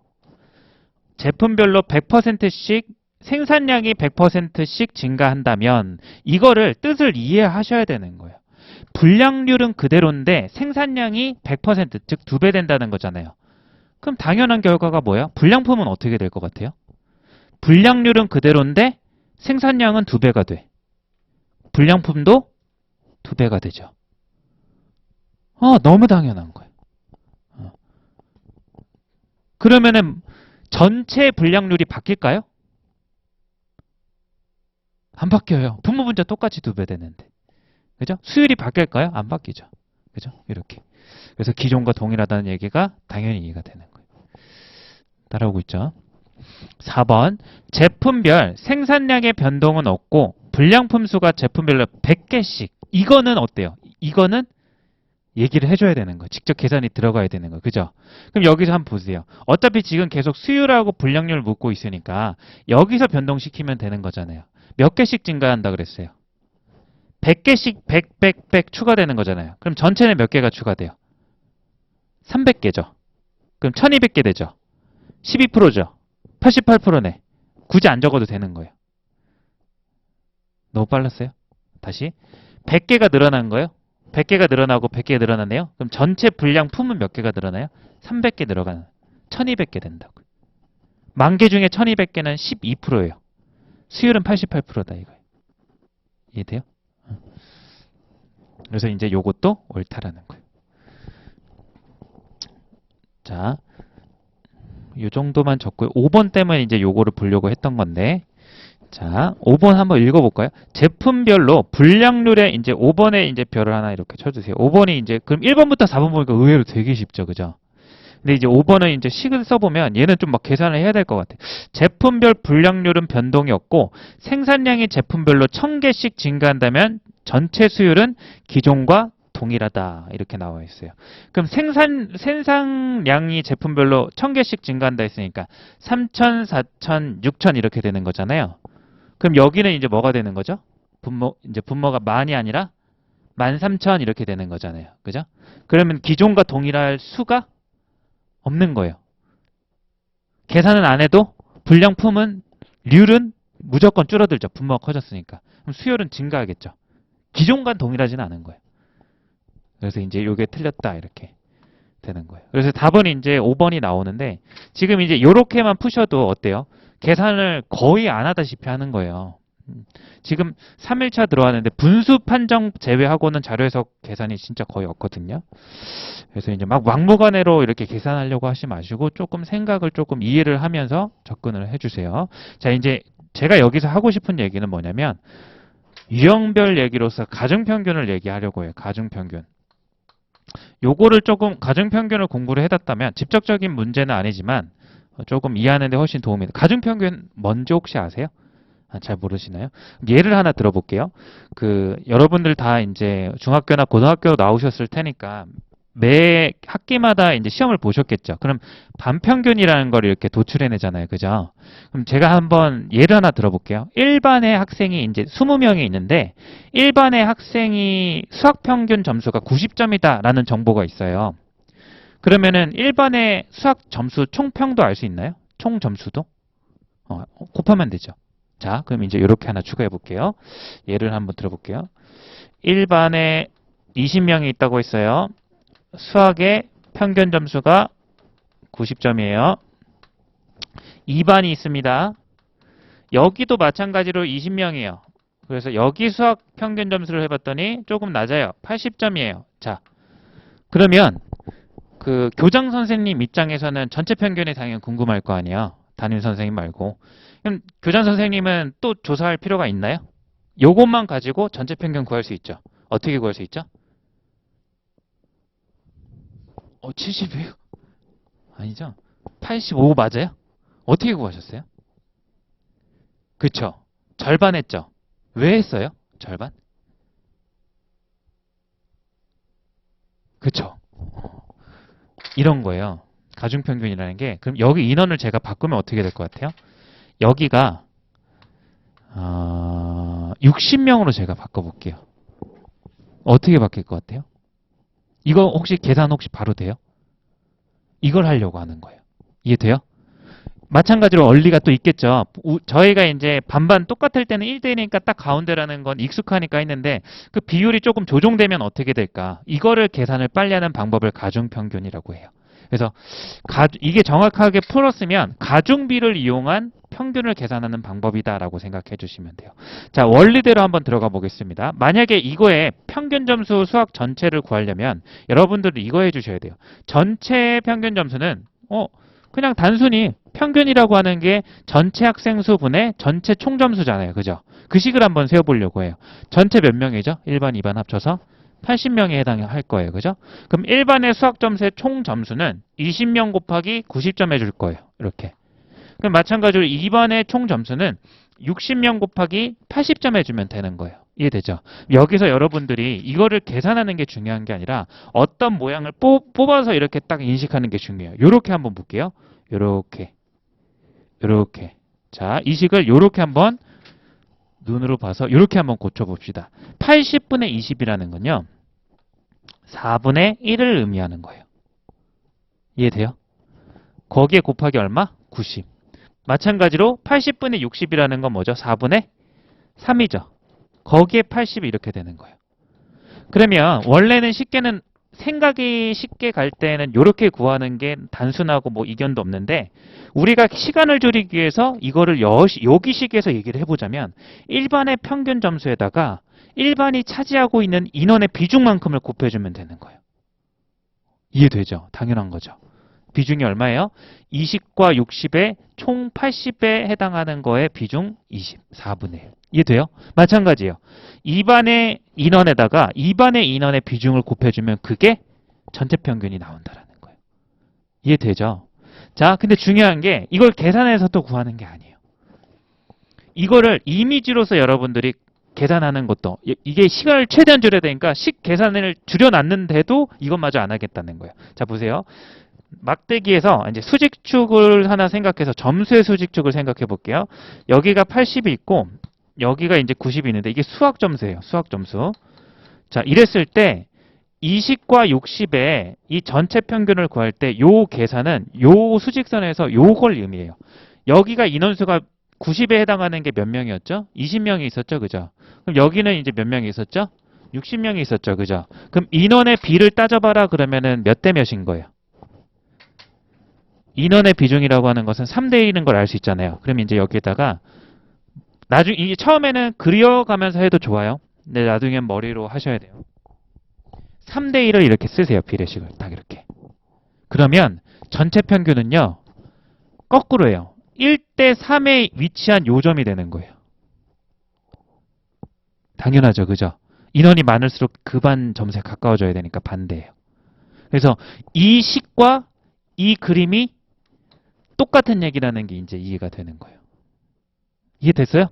제품별로 100%씩 생산량이 100%씩 증가한다면 이거를 뜻을 이해하셔야 되는 거예요. 불량률은 그대로인데 생산량이 100%, 즉 2배 된다는 거잖아요. 그럼 당연한 결과가 뭐야? 불량품은 어떻게 될 것 같아요? 불량률은 그대로인데 생산량은 2배가 돼. 불량품도 2배가 되죠. 너무 당연한 거예요. 그러면은 전체 불량률이 바뀔까요? 안 바뀌어요. 분모 분자 똑같이 2배 되는데. 그죠? 수율이 바뀔까요? 안 바뀌죠. 그죠? 이렇게. 그래서 기존과 동일하다는 얘기가 당연히 이해가 되는 거예요. 따라오고 있죠? 4번. 제품별 생산량의 변동은 없고 불량품 수가 제품별로 100개씩. 이거는 어때요? 이거는 얘기를 해줘야 되는 거예요. 직접 계산이 들어가야 되는 거예요. 그죠? 그럼 여기서 한번 보세요. 어차피 지금 계속 수율하고 불량률 묻고 있으니까 여기서 변동시키면 되는 거잖아요. 몇 개씩 증가한다 그랬어요? 100개씩 100 추가되는 거잖아요. 그럼 전체는 몇 개가 추가돼요? 300개죠. 그럼 1200개 되죠. 12%죠. 88%네. 굳이 안 적어도 되는 거예요. 너무 빨랐어요? 다시. 100개가 늘어난 거예요? 100개가 늘어나고 100개가 늘어나네요? 그럼 전체 분량 품은 몇 개가 늘어나요? 300개 늘어가는. 1200개 된다고요. 10,000개 중에 1200개는 12%예요. 수율은 88%다 이거예요. 이해돼요? 그래서 이제 요것도 옳다라는 거예요. 자, 요 정도만 적고요. 5번 때문에 이제 요거를 보려고 했던 건데, 자, 5번 한번 읽어볼까요? 제품별로 불량률에 이제 5번에 이제 별을 하나 이렇게 쳐주세요. 5번이 이제, 그럼 1번부터 4번 보니까 의외로 되게 쉽죠. 그죠? 근데 이제 5번은 이제 식을 써보면 얘는 좀 막 계산을 해야 될 것 같아요. 제품별 불량률은 변동이 없고 생산량이 제품별로 1000개씩 증가한다면 전체 수율은 기존과 동일하다. 이렇게 나와 있어요. 그럼 생산량이 제품별로 1000개씩 증가한다 했으니까 3000, 4000, 6000 이렇게 되는 거잖아요. 그럼 여기는 이제 뭐가 되는 거죠? 이제 분모가 만이 아니라 13000 이렇게 되는 거잖아요. 그죠? 그러면 기존과 동일할 수가 없는 거예요. 계산은 안 해도 률은 무조건 줄어들죠. 분모가 커졌으니까. 그럼 수율은 증가하겠죠. 기존과 동일하지는 않은 거예요. 그래서 이제 이게 틀렸다 이렇게 되는 거예요. 그래서 답은 이제 5번이 나오는데 지금 이제 이렇게만 푸셔도 어때요? 계산을 거의 안 하다시피 하는 거예요. 지금 3일차 들어왔는데 분수 판정 제외하고는 자료 해석 계산이 진짜 거의 없거든요. 그래서 이제 막 막무가내로 이렇게 계산하려고 하지 마시고 조금 생각을 조금 이해를 하면서 접근을 해주세요. 자, 이제 제가 여기서 하고 싶은 얘기는 뭐냐면 유형별 얘기로서 가중평균을 얘기하려고 해요. 가중평균. 요거를 조금 가중평균을 공부를 해뒀다면 직접적인 문제는 아니지만 조금 이해하는 데 훨씬 도움이 돼요. 가중평균 뭔지 혹시 아세요? 잘 모르시나요? 예를 하나 들어볼게요. 여러분들 다 이제 중학교나 고등학교 나오셨을 테니까 매 학기마다 이제 시험을 보셨겠죠. 그럼 반평균이라는 걸 이렇게 도출해내잖아요. 그죠? 그럼 제가 한번 예를 하나 들어볼게요. 1반의 학생이 이제 20명이 있는데 1반의 학생이 수학평균 점수가 90점이다라는 정보가 있어요. 그러면은 1반의 수학 점수 총평도 알 수 있나요? 총 점수도? 곱하면 되죠. 자, 그럼 이제 이렇게 하나 추가해 볼게요. 예를 한번 들어볼게요. 1반에 20명이 있다고 했어요. 수학의 평균 점수가 90점이에요. 2반이 있습니다. 여기도 마찬가지로 20명이에요. 그래서 여기 수학 평균 점수를 해봤더니 조금 낮아요. 80점이에요. 자, 그러면 교장 선생님 입장에서는 전체 평균이 당연히 궁금할 거 아니에요. 담임 선생님 말고. 그럼 교장 선생님은 또 조사할 필요가 있나요? 요것만 가지고 전체 평균 구할 수 있죠. 어떻게 구할 수 있죠? 70이에요? 아니죠? 85 맞아요? 어떻게 구하셨어요? 그쵸? 절반 했죠? 왜 했어요? 절반? 그쵸? 이런 거예요. 가중평균이라는 게. 그럼 여기 인원을 제가 바꾸면 어떻게 될 것 같아요? 여기가 60명으로 제가 바꿔볼게요. 어떻게 바뀔 것 같아요? 이거 혹시 계산 혹시 바로 돼요? 이걸 하려고 하는 거예요. 이해돼요? 마찬가지로 원리가 또 있겠죠. 저희가 이제 반반 똑같을 때는 1대1이니까 딱 가운데라는 건 익숙하니까 했는데 그 비율이 조금 조정되면 어떻게 될까? 이거를 계산을 빨리 하는 방법을 가중평균이라고 해요. 그래서 이게 정확하게 풀었으면 가중비를 이용한 평균을 계산하는 방법이다라고 생각해 주시면 돼요. 자, 원리대로 한번 들어가 보겠습니다. 만약에 이거에 평균 점수 수학 전체를 구하려면 여러분들은 이거 해 주셔야 돼요. 전체 평균 점수는 그냥 단순히 평균이라고 하는 게 전체 학생 수 분의 전체 총 점수잖아요. 그죠? 그 식을 한번 세워보려고 해요. 전체 몇 명이죠? 1반, 2반 합쳐서 80명에 해당할 거예요. 그죠? 그럼 1반의 수학 점수의 총 점수는 20명 곱하기 90점 해줄 거예요. 이렇게. 그럼 마찬가지로 2반의 총 점수는 60명 곱하기 80점 해주면 되는 거예요. 이해되죠? 여기서 여러분들이 이거를 계산하는 게 중요한 게 아니라 어떤 모양을 뽑아서 이렇게 딱 인식하는 게 중요해요. 요렇게 한번 볼게요. 요렇게. 자, 이 식을 요렇게 한번 눈으로 봐서 요렇게 한번 고쳐봅시다. 80분의 20이라는 건요. 4분의 1을 의미하는 거예요. 이해돼요? 거기에 곱하기 얼마? 90. 마찬가지로 80분의 60이라는 건 뭐죠? 4분의 3이죠. 거기에 80이 이렇게 되는 거예요. 그러면 원래는 생각이 쉽게 갈 때는 이렇게 구하는 게 단순하고 뭐 이견도 없는데 우리가 시간을 줄이기 위해서 이거를 여기식에서 얘기를 해보자면 일반의 평균 점수에다가 일반이 차지하고 있는 인원의 비중만큼을 곱해주면 되는 거예요. 이해되죠? 당연한 거죠. 비중이 얼마예요? 20과 60의 총 80에 해당하는 거의 비중 20, 4분의 1. 이해돼요? 마찬가지예요. 2반의 인원에다가 2반의 인원의 비중을 곱해주면 그게 전체 평균이 나온다라는 거예요. 이해되죠? 자, 근데 중요한 게 이걸 계산해서 또 구하는 게 아니에요. 이거를 이미지로서 여러분들이 계산하는 것도 이게 시간을 최대한 줄여야 되니까 식 계산을 줄여놨는데도 이것마저 안 하겠다는 거예요. 자, 보세요. 막대기에서 이제 수직축을 하나 생각해서 점수의 수직축을 생각해 볼게요. 여기가 80이 있고 여기가 이제 90이 있는데 이게 수학 점수예요. 수학 점수. 자, 이랬을 때 20과 60의 이 전체 평균을 구할 때 요 계산은 요 수직선에서 요걸 의미해요. 여기가 인원수가 90에 해당하는 게 몇 명이었죠? 20명이 있었죠. 그죠? 그럼 여기는 이제 몇 명이 있었죠? 60명이 있었죠. 그죠? 그럼 인원의 비를 따져봐라 그러면은 몇 대 몇인 거예요? 인원의 비중이라고 하는 것은 3대 1인 걸 알 수 있잖아요. 그럼 이제 여기에다가 나중에 이게 처음에는 그려가면서 해도 좋아요. 근데 나중엔 머리로 하셔야 돼요. 3대 1을 이렇게 쓰세요. 비례식을 딱 이렇게. 그러면 전체 평균은요. 거꾸로예요. 1대 3에 위치한 요점이 되는 거예요. 당연하죠. 그죠? 인원이 많을수록 그 반 점수에 가까워져야 되니까 반대예요. 그래서 이 식과 이 그림이 똑같은 얘기라는 게 이제 이해가 되는 거예요. 이해됐어요?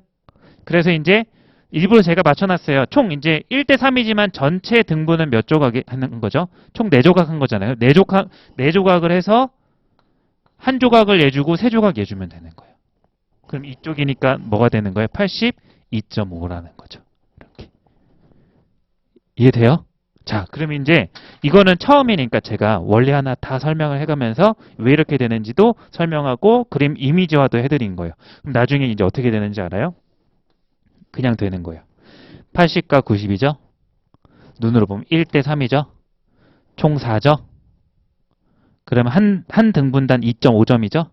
그래서 이제 일부러 제가 맞춰놨어요. 총 이제 1대 3이지만 전체 등분은 몇 조각 하는 거죠? 총 4조각 한 거잖아요. 4조각을 해서 한 조각을 내주고 3조각 내주면 되는 거예요. 그럼 이쪽이니까 뭐가 되는 거예요? 82.5라는 거죠. 이렇게. 이해돼요? 자, 그럼 이제 이거는 처음이니까 제가 원리 하나 다 설명을 해가면서 왜 이렇게 되는지도 설명하고 그림 이미지화도 해드린 거예요. 그럼 나중에 이제 어떻게 되는지 알아요? 그냥 되는 거예요. 80과 90이죠? 눈으로 보면 1대 3이죠? 총 4죠? 그러면 한 등분단 2.5점이죠?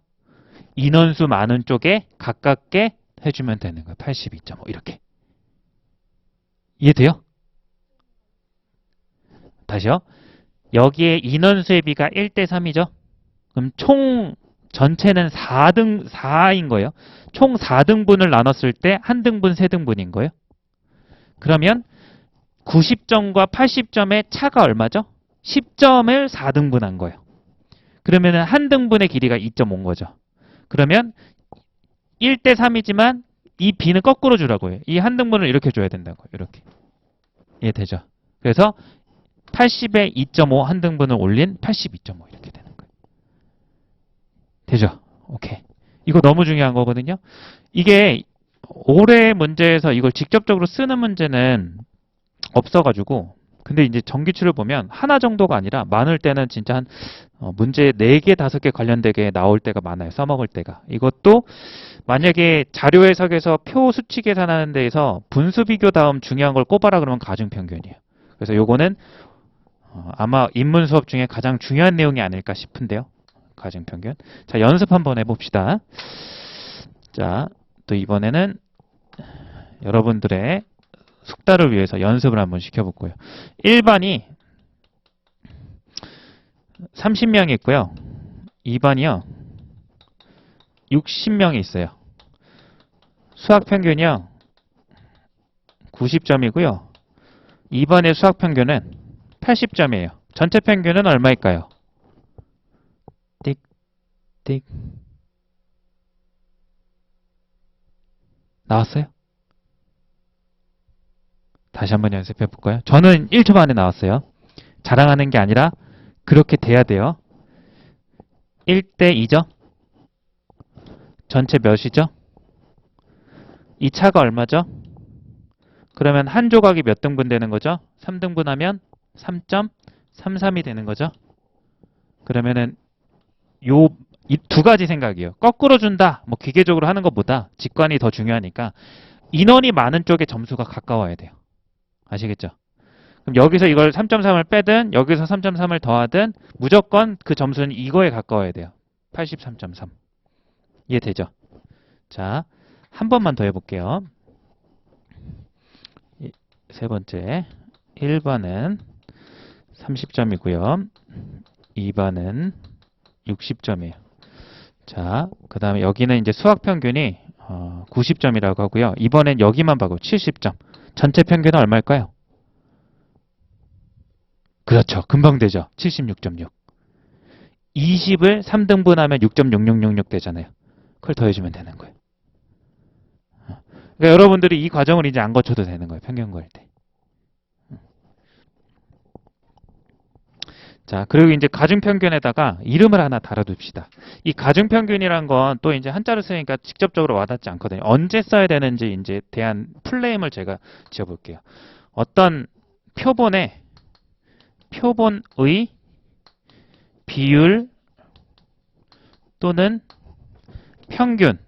인원수 많은 쪽에 가깝게 해주면 되는 거예요. 82.5 이렇게. 이해돼요? 다시요. 여기에 인원수의 비가 1대 3이죠? 그럼 총 전체는 4인 거예요. 총 4등분을 나눴을 때 한 등분, 세 등분인 거예요. 그러면 90점과 80점의 차가 얼마죠? 10점을 4등분한 거예요. 그러면 한 등분의 길이가 2.5인 거죠. 그러면 1대 3이지만 이 비는 거꾸로 주라고 해요. 이 한 등분을 이렇게 줘야 된다고요. 이렇게. 이해되죠? 그래서 80에 2.5 한 등분을 올린 82.5 이렇게 되는 거예요. 되죠? 오케이. 이거 너무 중요한 거거든요. 이게 올해 문제에서 이걸 직접적으로 쓰는 문제는 없어가지고 근데 이제 전기추를 보면 하나 정도가 아니라 많을 때는 진짜 한 문제 4개, 5개 관련되게 나올 때가 많아요. 써먹을 때가. 이것도 만약에 자료 해석에서 표 수치 계산하는 데에서 분수 비교 다음 중요한 걸 꼽아라 그러면 가중평균이에요. 그래서 요거는 아마 인문 수업 중에 가장 중요한 내용이 아닐까 싶은데요. 가중평균. 자, 연습 한번 해봅시다. 자, 또 이번에는 여러분들의 숙달을 위해서 연습을 한번 시켜볼고요. 1반이 30명이 있고요. 2반이요. 60명이 있어요. 수학 평균이요. 90점이고요. 2반의 수학 평균은 80점이에요. 전체 평균은 얼마일까요? 띡, 띡. 나왔어요? 다시 한번 연습해 볼까요? 저는 1초 만에 나왔어요. 자랑하는 게 아니라 그렇게 돼야 돼요. 1대 2죠? 전체 몇이죠? 이 차가 얼마죠? 그러면 한 조각이 몇 등분 되는 거죠? 3등분하면 3.33이 되는 거죠? 그러면은 이 두 가지 생각이에요. 거꾸로 준다. 뭐 기계적으로 하는 것보다 직관이 더 중요하니까 인원이 많은 쪽에 점수가 가까워야 돼요. 아시겠죠? 그럼 여기서 이걸 3.3을 빼든 여기서 3.3을 더하든 무조건 그 점수는 이거에 가까워야 돼요. 83.3. 이해되죠? 자, 한 번만 더 해볼게요. 세 번째, 1번은 30점이고요. 2번은 60점이에요. 자, 그 다음에 여기는 이제 수학 평균이 90점이라고 하고요. 이번엔 여기만 봐도 70점. 전체 평균은 얼마일까요? 그렇죠. 금방 되죠. 76.6. 20을 3등분하면 6.6666 되잖아요. 그걸 더해주면 되는 거예요. 그러니까 여러분들이 이 과정을 이제 안 거쳐도 되는 거예요. 평균 구할 때. 자, 그리고 이제 가중평균에다가 이름을 하나 달아둡시다. 이 가중평균이란 건 또 이제 한자로 쓰니까 직접적으로 와닿지 않거든요. 언제 써야 되는지 이제 대한 플레임을 제가 지어볼게요. 어떤 표본의 비율 또는 평균을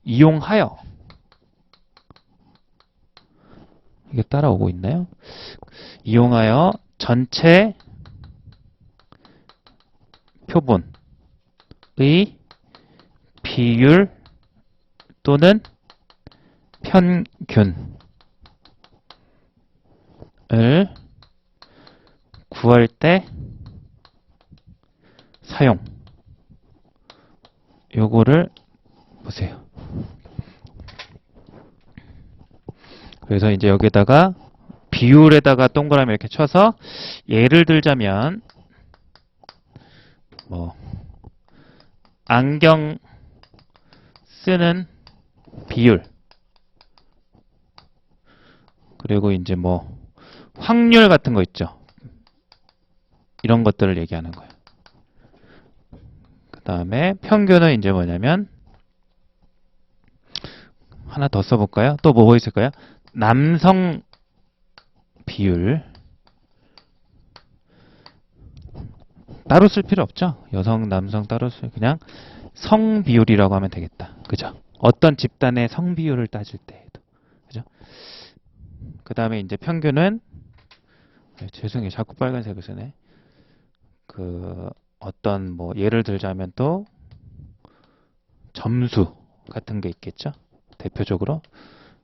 이용하여 이게 따라오고 있나요? 이용하여 전체 표본의 비율 또는 평균을 구할 때 사용. 요거를 보세요. 그래서 이제 여기다가 비율에다가 동그라미 이렇게 쳐서 예를 들자면 뭐 안경 쓰는 비율 그리고 이제 뭐 확률 같은 거 있죠. 이런 것들을 얘기하는 거예요. 그 다음에 평균은 이제 뭐냐면 하나 더 써볼까요? 또 뭐 있을까요? 남성 비율 따로 쓸 필요 없죠. 여성, 남성 따로 쓸 그냥 성 비율이라고 하면 되겠다. 그죠? 어떤 집단의 성 비율을 따질 때에도 그죠? 그 다음에 이제 평균은 죄송해요. 자꾸 빨간색을 쓰네. 그 어떤 뭐 예를 들자면 또 점수 같은 게 있겠죠. 대표적으로.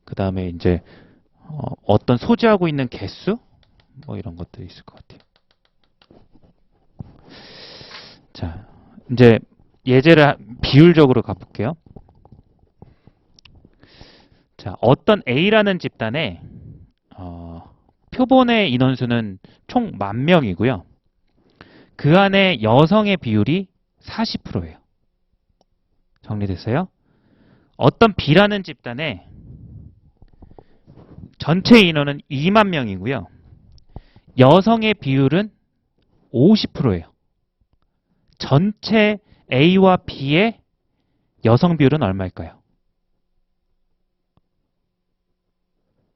그 다음에 이제 어떤 소지하고 있는 개수 뭐 이런 것들이 있을 것 같아요. 자, 이제 예제를 비율적으로 가볼게요. 자, 어떤 A라는 집단의 표본의 인원수는 총 10,000명이고요. 그 안에 여성의 비율이 40%예요. 정리됐어요? 어떤 B라는 집단의 전체 인원은 20,000명이고요. 여성의 비율은 50%예요. 전체 A와 B의 여성 비율은 얼마일까요?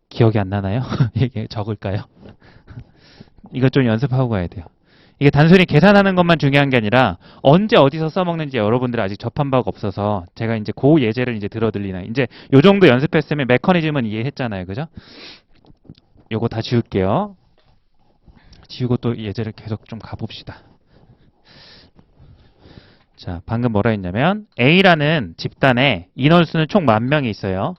기억이 안 나나요? 이게 적을까요? 이거 좀 연습하고 가야 돼요. 이게 단순히 계산하는 것만 중요한 게 아니라 언제 어디서 써먹는지 여러분들이 아직 접한 바가 없어서 제가 이제 그 예제를 이제 들어드리나. 이제 요 정도 연습했으면 메커니즘은 이해했잖아요. 그죠? 요거 다 지울게요. 지우고 또 예제를 계속 좀 가봅시다. 자, 방금 뭐라 했냐면 A라는 집단에 인원수는 총 10,000명이 있어요.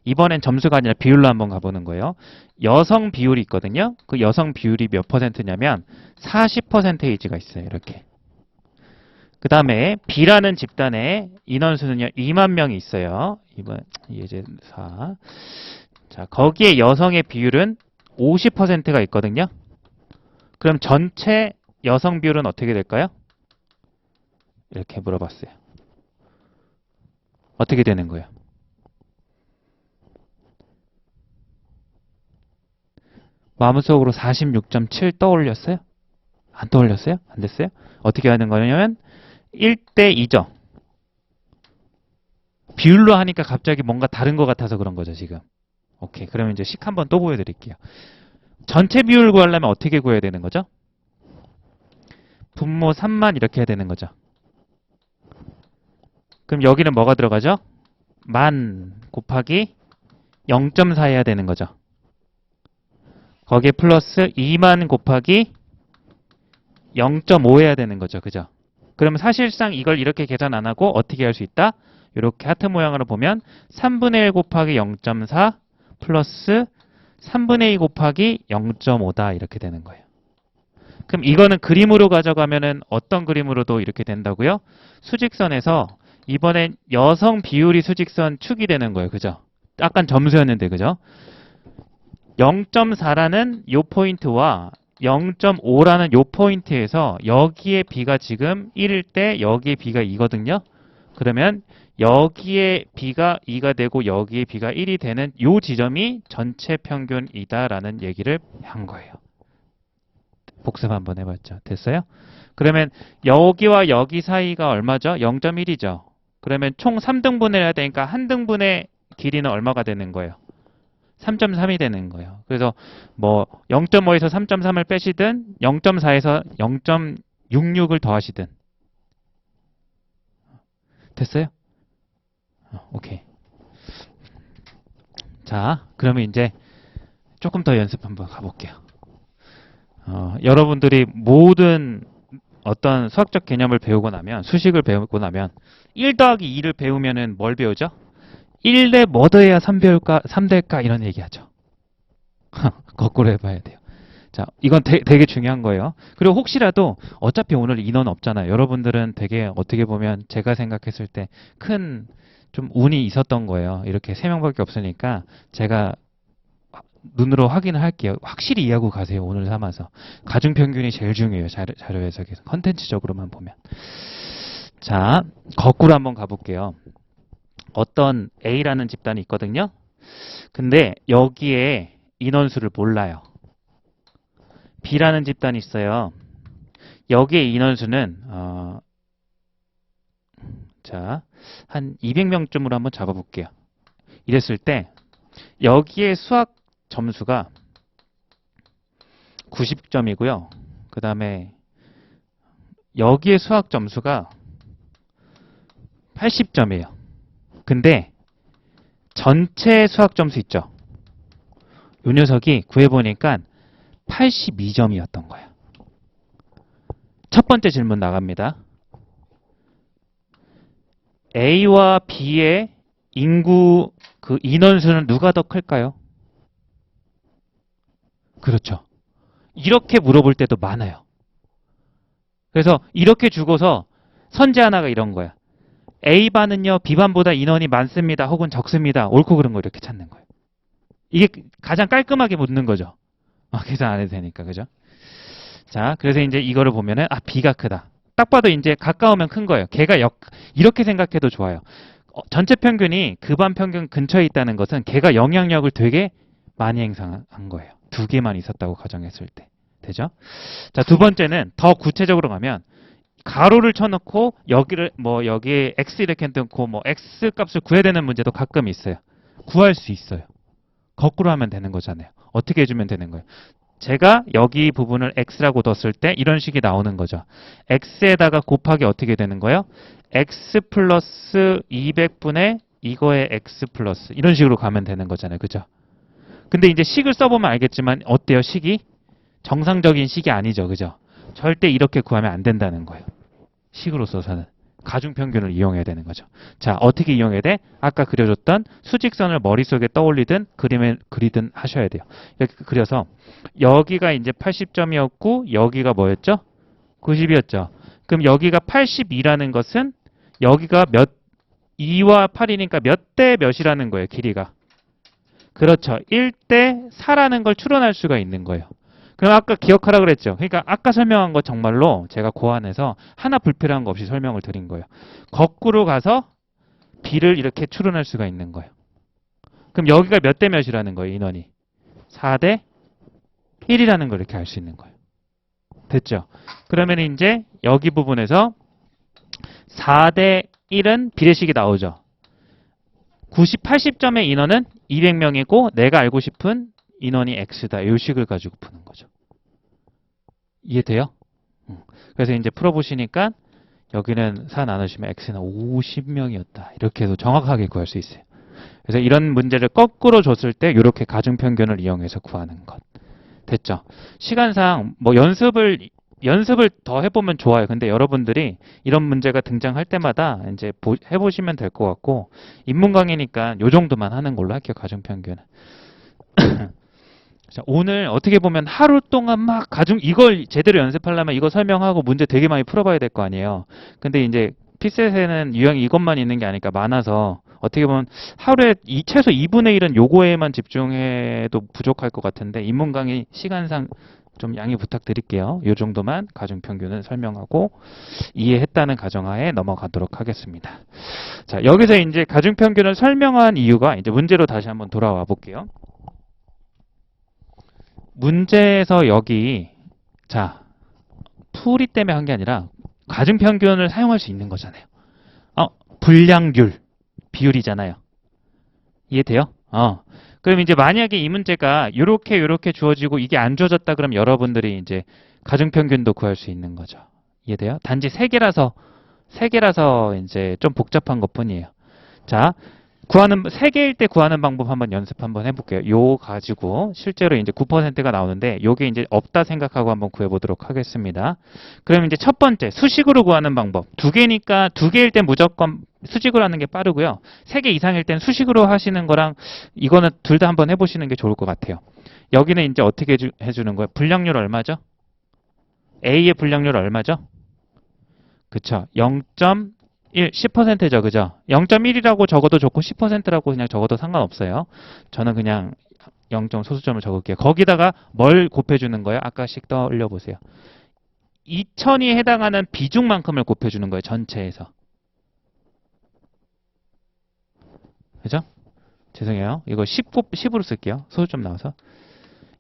이번엔 점수가 아니라 비율로 한번 가보는 거예요. 여성 비율이 있거든요. 그 여성 비율이 몇 퍼센트냐면 40%가 있어요. 이렇게. 그 다음에 B라는 집단에 인원수는요 20,000명이 있어요. 이번 예제 4. 자, 거기에 여성의 비율은 50%가 있거든요. 그럼 전체 여성 비율은 어떻게 될까요? 이렇게 물어봤어요. 어떻게 되는 거예요? 마음속으로 46.7 떠올렸어요? 안 떠올렸어요? 안 됐어요? 어떻게 하는 거냐면 1대 2죠. 비율로 하니까 갑자기 뭔가 다른 것 같아서 그런 거죠, 지금. 오케이. 그러면 이제 식 한번 또 보여드릴게요. 전체 비율 구하려면 어떻게 구해야 되는 거죠? 분모 3만 이렇게 해야 되는 거죠. 그럼 여기는 뭐가 들어가죠? 만 곱하기 0.4 해야 되는 거죠. 거기에 플러스 2만 곱하기 0.5 해야 되는 거죠. 그죠? 그러면 사실상 이걸 이렇게 계산 안 하고 어떻게 할 수 있다? 이렇게 하트 모양으로 보면 3분의 1 곱하기 0.4 플러스 3분의 2 곱하기 0.5다 이렇게 되는 거예요. 그럼 이거는 그림으로 가져가면은 어떤 그림으로도 이렇게 된다고요? 수직선에서 이번엔 여성 비율이 수직선 축이 되는 거예요. 그죠? 약간 점수였는데 그죠? 0.4라는 요 포인트와 0.5라는 요 포인트에서 여기에 B가 지금 1일 때 여기에 B가 2거든요. 그러면 여기에 B가 2가 되고 여기에 B가 1이 되는 요 지점이 전체 평균이다라는 얘기를 한 거예요. 복습 한번 해봤죠. 됐어요? 그러면 여기와 여기 사이가 얼마죠? 0.1이죠. 그러면 총 3등분을 해야 되니까 한 등분의 길이는 얼마가 되는 거예요? 3.3이 되는 거예요. 그래서 뭐 0.5에서 3.3을 빼시든 0.4에서 0.66을 더하시든 됐어요? 오케이. 자, 그러면 이제 조금 더 연습 한번 가볼게요. 여러분들이 모든 어떤 수학적 개념을 배우고 나면, 수식을 배우고 나면 1 더하기 2를 배우면은 뭘 배우죠? 1대 뭐 더해야 3 배울까, 3 될까 이런 얘기하죠. 거꾸로 해봐야 돼요. 자, 이건 되게 중요한 거예요. 그리고 혹시라도 어차피 오늘 인원 없잖아요. 여러분들은 되게 어떻게 보면 제가 생각했을 때 큰 좀 운이 있었던 거예요. 이렇게 3명밖에 없으니까 제가 눈으로 확인을 할게요. 확실히 이해하고 가세요. 오늘 삼아서. 가중평균이 제일 중요해요. 자료 해석에서. 컨텐츠적으로만 보면. 자, 거꾸로 한번 가볼게요. 어떤 A라는 집단이 있거든요. 근데 여기에 인원수를 몰라요. B라는 집단이 있어요. 여기에 인원수는 자, 한 200명쯤으로 한번 잡아볼게요. 이랬을 때 여기에 수학 점수가 90점이고요. 그 다음에 여기에 수학 점수가 80점이에요. 근데 전체 수학 점수 있죠? 이 녀석이 구해보니까 82점이었던 거예요. 첫 번째 질문 나갑니다. A와 B의 인구 그 인원수는 누가 더 클까요? 그렇죠. 이렇게 물어볼 때도 많아요. 그래서 이렇게 주고서 선제 하나가 이런 거야. A반은요, B반보다 인원이 많습니다. 혹은 적습니다. 옳고 그른 거 이렇게 찾는 거예요. 이게 가장 깔끔하게 묻는 거죠. 계산 안 해도 되니까, 그죠? 자, 그래서 이제 이거를 보면은, B가 크다. 딱 봐도 이제 가까우면 큰 거예요. 걔가 이렇게 생각해도 좋아요. 전체 평균이 그 반 평균 근처에 있다는 것은 걔가 영향력을 되게 많이 행사한 거예요. 2개만 있었다고 가정했을 때. 되죠? 자, 두 번째는 더 구체적으로 가면 가로를 쳐놓고 여기에 x 이렇게 넣고 x 값을 구해야 되는 문제도 가끔 있어요. 구할 수 있어요. 거꾸로 하면 되는 거잖아요. 어떻게 해주면 되는 거예요? 제가 여기 부분을 x라고 뒀을 때 이런 식이 나오는 거죠. x에다가 곱하기 어떻게 되는 거예요? x 플러스 200분의 이거의 x 플러스 이런 식으로 가면 되는 거잖아요. 그죠? 근데 이제 식을 써보면 알겠지만 어때요? 식이? 정상적인 식이 아니죠. 그죠? 절대 이렇게 구하면 안 된다는 거예요. 식으로 써서는. 가중평균을 이용해야 되는 거죠. 자, 어떻게 이용해야 돼? 아까 그려줬던 수직선을 머릿속에 떠올리든 그림을 그리든 하셔야 돼요. 이렇게 그려서 여기가 이제 80점이었고 여기가 뭐였죠? 90이었죠. 그럼 여기가 82라는 것은 여기가 2와 8이니까 몇 대 몇이라는 거예요. 길이가. 그렇죠. 1대 4라는 걸 추론할 수가 있는 거예요. 그럼 아까 기억하라 그랬죠. 그러니까 아까 설명한 거 정말로 제가 고안해서 하나 불필요한 거 없이 설명을 드린 거예요. 거꾸로 가서 B를 이렇게 추론할 수가 있는 거예요. 그럼 여기가 몇 대 몇이라는 거예요, 인원이. 4대 1이라는 걸 이렇게 알 수 있는 거예요. 됐죠? 그러면 이제 여기 부분에서 4대 1은 비례식이 나오죠. 80점의 인원은 200명이고 내가 알고 싶은 인원이 X다. 이 식을 가지고 푸는 거죠. 이해돼요? 그래서 이제 풀어보시니까 여기는 4 나누시면 X는 50명이었다. 이렇게 해서 정확하게 구할 수 있어요. 그래서 이런 문제를 거꾸로 줬을 때 이렇게 가중평균을 이용해서 구하는 것. 됐죠? 시간상 뭐 연습을 더 해보면 좋아요. 근데 여러분들이 이런 문제가 등장할 때마다 이제 해보시면 될 것 같고 인문 강의니까 요 정도만 하는 걸로 할게요. 가중평균은. 자, 오늘 어떻게 보면 하루 동안 막 이걸 제대로 연습하려면 이거 설명하고 문제 되게 많이 풀어봐야 될 거 아니에요. 근데 이제 피셋에는 유형이 이것만 있는 게 아니까 많아서 어떻게 보면 하루에 최소 2분의 1은 요거에만 집중해도 부족할 것 같은데 인문 강의 시간상 좀 양해 부탁드릴게요. 이 정도만 가중평균을 설명하고 이해했다는 가정하에 넘어가도록 하겠습니다. 자, 여기서 이제 가중평균을 설명한 이유가 이제 문제로 다시 한번 돌아와 볼게요. 문제에서 여기 자 풀이 때문에 한 게 아니라 가중평균을 사용할 수 있는 거잖아요. 분량률 비율이잖아요. 이해돼요? 그럼 이제 만약에 이 문제가 요렇게 주어지고 이게 안 주어졌다 그러면 여러분들이 이제 가중평균도 구할 수 있는 거죠. 이해돼요? 단지 세 개라서 이제 좀 복잡한 것뿐이에요. 자, 세 개일 때 구하는 방법 연습 한번 해볼게요. 요 가지고 실제로 이제 9%가 나오는데 요게 이제 없다 생각하고 한번 구해보도록 하겠습니다. 그럼 이제 첫 번째 수식으로 구하는 방법. 두 개일 때 무조건 수직으로 하는 게 빠르고요. 3개 이상일 땐 수식으로 하시는 거랑 이거는 둘 다 한번 해보시는 게 좋을 것 같아요. 여기는 이제 어떻게 해주는 거예요? 분량률 얼마죠? A의 분량률 얼마죠? 그쵸. 0.1, 10%죠. 그죠? 0.1이라고 적어도 좋고 10%라고 그냥 적어도 상관없어요. 저는 그냥 0. 소수점을 적을게요. 거기다가 뭘 곱해주는 거예요? 아까씩 떠올려 보세요. 2000이 해당하는 비중만큼을 곱해주는 거예요. 전체에서. 그죠? 죄송해요. 이거 10으로 쓸게요. 소수점 나와서.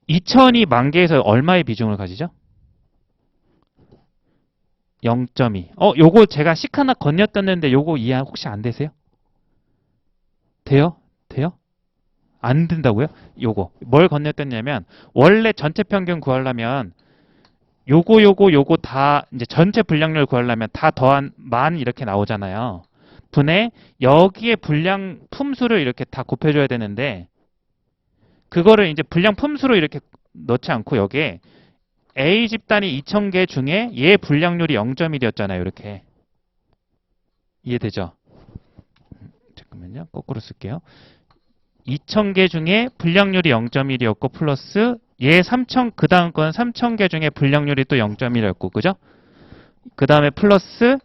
2000이 만 개에서 얼마의 비중을 가지죠? 0.2. 요거 제가 식 하나 건너뛰었는데 요거 이해 혹시 안 되세요? 돼요? 안 된다고요? 요거. 뭘 건너뛰었냐면 원래 전체 평균 구하려면 요거 다 이제 전체 분량률 구하려면 다 더한 만 이렇게 나오잖아요. 분의 여기에 분량 품수를 이렇게 다 곱해줘야 되는데 그거를 이제 분량 품수로 이렇게 넣지 않고 여기에 A 집단이 2000개 중에 얘 분량률이 0.1이었잖아요. 이렇게. 이해되죠? 잠깐만요. 거꾸로 쓸게요. 2000개 중에 분량률이 0.1이었고 플러스 얘 3000, 그 다음 건 3000개 중에 분량률이 또 0.1이었고 그죠? 그 다음에 플러스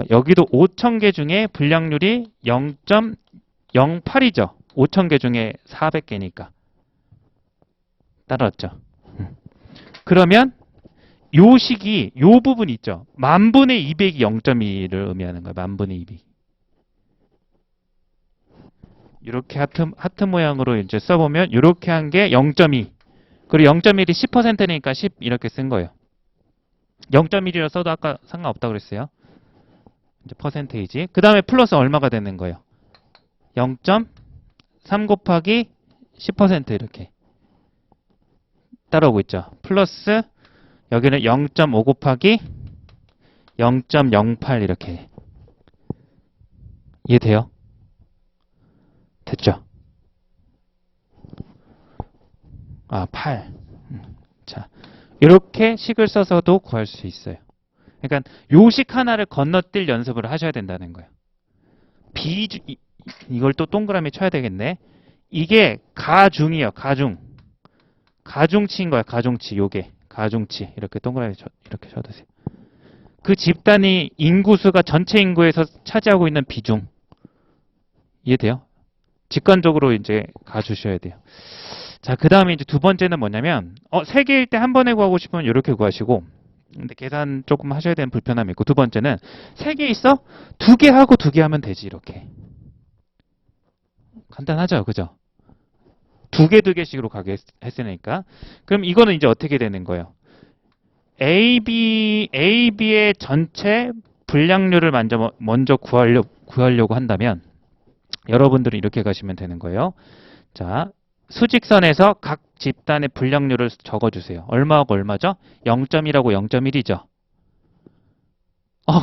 여기도 5000개 중에 분량률이 0.08이죠. 5000개 중에 400개니까. 따라왔죠? 그러면 요 식이 요 부분 있죠. 만분의 200이 0.2를 의미하는 거예요. 만분의 200. 이렇게 하트 모양으로 이제 써보면 이렇게 한 게 0.2. 그리고 0.1이 10%니까 10 이렇게 쓴 거예요. 0.1이라 써도 아까 상관없다고 그랬어요. 이제 퍼센테이지. 그 다음에 플러스 얼마가 되는 거예요? 0.3 곱하기 10% 이렇게. 따라오고 있죠. 플러스 여기는 0.5 곱하기 0.08 이렇게. 이해돼요? 됐죠? 아, 8. 자, 이렇게 식을 써서도 구할 수 있어요. 그러니까 요식 하나를 건너뛸 연습을 하셔야 된다는 거예요. 이걸 또 동그라미 쳐야 되겠네. 이게 가중이에요. 가중치인 거야. 가중치. 요게 가중치. 이렇게 동그라미 이렇게 쳐두세요. 그 집단이 인구수가 전체 인구에서 차지하고 있는 비중. 이해돼요? 직관적으로 이제 가주셔야 돼요. 자, 그 다음에 이제 두 번째는 뭐냐면, 3개일 때 한 번에 구하고 싶으면 이렇게 구하시고, 근데 계산 조금 하셔야 되는 불편함이 있고, 두 번째는 3개 있어? 2개 하고 2개 하면 되지, 이렇게. 간단하죠, 그죠? 2개씩으로 가게 했으니까. 그럼 이거는 이제 어떻게 되는 거예요? AB의 전체 분량률을 먼저 구하려고 한다면, 여러분들은 이렇게 가시면 되는 거예요. 자, 수직선에서 각 집단의 분량률을 적어주세요. 얼마하고 얼마죠? 0.1하고 0.1이죠.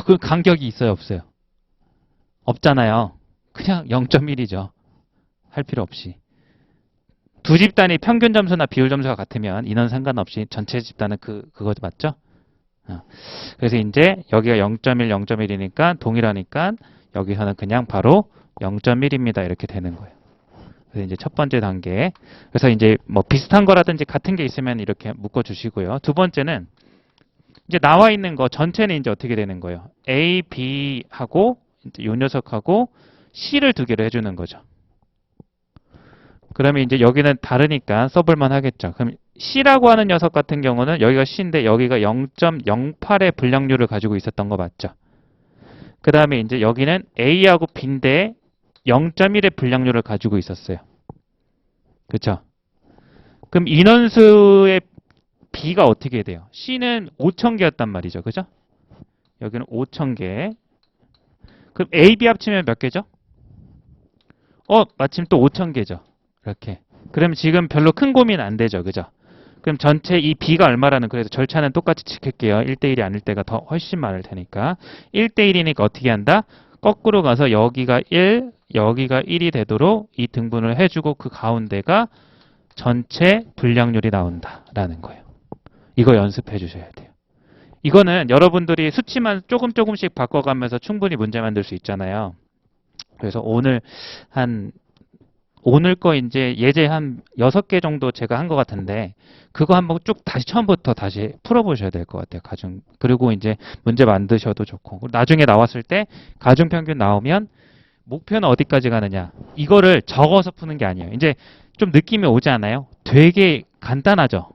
그 간격이 있어요, 없어요? 없잖아요. 그냥 0.1이죠. 할 필요 없이. 두 집단이 평균 점수나 비율 점수가 같으면 인원 상관없이 전체 집단은 그거 맞죠? 그래서 이제 여기가 0.1, 0.1이니까 동일하니까 여기서는 그냥 바로 0.1입니다. 이렇게 되는 거예요. 그래서 이제 첫 번째 단계. 그래서 이제 뭐 비슷한 거라든지 같은 게 있으면 이렇게 묶어 주시고요. 두 번째는 이제 나와 있는 거 전체는 이제 어떻게 되는 거예요? A, B하고 이제 요 녀석하고 C를 두 개로 해주는 거죠. 그러면 이제 여기는 다르니까 써볼만 하겠죠. 그럼 C라고 하는 녀석 같은 경우는 여기가 C인데 여기가 0.08의 분량률을 가지고 있었던 거 맞죠? 그 다음에 이제 여기는 A하고 B인데 0.1의 분량률을 가지고 있었어요. 그쵸? 그럼 인원수의 B가 어떻게 돼요? C는 5,000개였단 말이죠. 그죠? 여기는 5,000개. 그럼 A, B 합치면 몇 개죠? 마침 또 5,000개죠. 이렇게. 그럼 지금 별로 큰 고민 안 되죠. 그죠? 그럼 전체 이 B가 얼마라는, 그래서 절차는 똑같이 지킬게요. 1대1이 아닐 때가 더 훨씬 많을 테니까. 1대1이니까 어떻게 한다? 거꾸로 가서 여기가 1, 여기가 1이 되도록 이 등분을 해주고 그 가운데가 전체 분량률이 나온다라는 거예요. 이거 연습해 주셔야 돼요. 이거는 여러분들이 수치만 조금씩 바꿔가면서 충분히 문제 만들 수 있잖아요. 그래서 오늘 거 이제 예제 한 6개 정도 제가 한 것 같은데 그거 한번 쭉 다시 처음부터 다시 풀어보셔야 될 것 같아요. 그리고 이제 문제 만드셔도 좋고 나중에 나왔을 때 가중평균 나오면 목표는 어디까지 가느냐 이거를 적어서 푸는 게 아니에요. 이제 좀 느낌이 오지 않아요? 되게 간단하죠?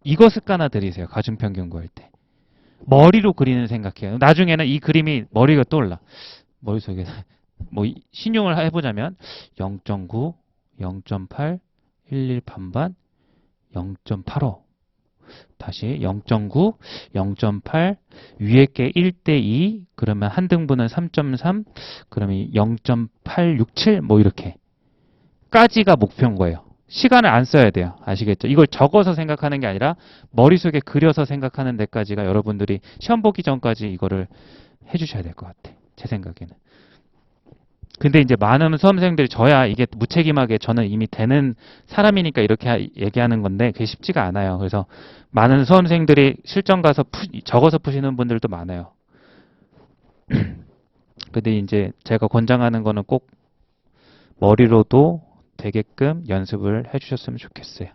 이거 습관 하나 들이세요. 가중평균 구할 때. 머리로 그리는 생각해요. 나중에는 이 그림이 머리가 떠올라. 머릿속에 뭐 신용을 해보자면 0.9, 0.8, 11 반반, 0.85 다시 0.9, 0.8 위에 게 1대2 그러면 한 등분은 3.3 그러면 0.867 뭐 이렇게 까지가 목표인 거예요. 시간을 안 써야 돼요. 아시겠죠? 이걸 적어서 생각하는 게 아니라 머릿속에 그려서 생각하는 데까지가 여러분들이 시험 보기 전까지 이거를 해주셔야 될 것 같아. 제 생각에는. 근데 이제 많은 수험생들이 저야 이게 무책임하게 저는 이미 되는 사람이니까 이렇게 얘기하는 건데 그게 쉽지가 않아요. 그래서 많은 수험생들이 실전 가서 적어서 푸시는 분들도 많아요. 근데 이제 제가 권장하는 거는 꼭 머리로도 되게끔 연습을 해주셨으면 좋겠어요.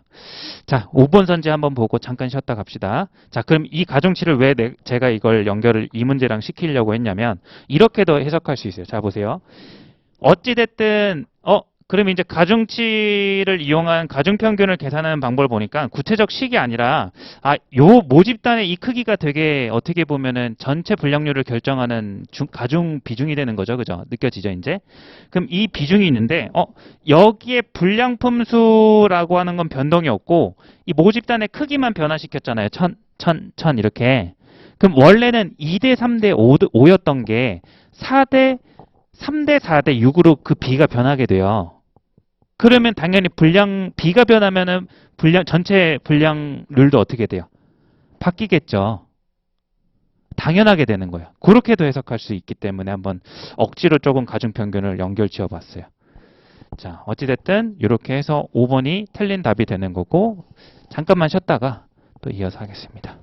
자, 5번 선지 한번 보고 잠깐 쉬었다 갑시다. 자, 그럼 이 가중치를 왜 제가 이걸 연결을 이 문제랑 시키려고 했냐면 이렇게도 해석할 수 있어요. 자, 보세요. 어찌됐든 그럼 이제 가중치를 이용한 가중평균을 계산하는 방법을 보니까 구체적 식이 아니라 요 모집단의 이 크기가 되게 어떻게 보면은 전체 분량률을 결정하는 가중 비중이 되는 거죠. 그죠? 느껴지죠, 이제? 그럼 이 비중이 있는데 여기에 분량품수라고 하는 건 변동이 없고 이 모집단의 크기만 변화시켰잖아요. 1000 이렇게. 그럼 원래는 2대 3대 5였던 게 3대 4대 6으로 그 B가 변하게 돼요. 그러면 당연히 B가 변하면은 전체 분량률도 어떻게 돼요? 바뀌겠죠. 당연하게 되는 거예요. 그렇게도 해석할 수 있기 때문에 한번 억지로 조금 가중평균을 연결 지어봤어요. 자, 어찌됐든 이렇게 해서 5번이 틀린 답이 되는 거고 잠깐만 쉬었다가 또 이어서 하겠습니다.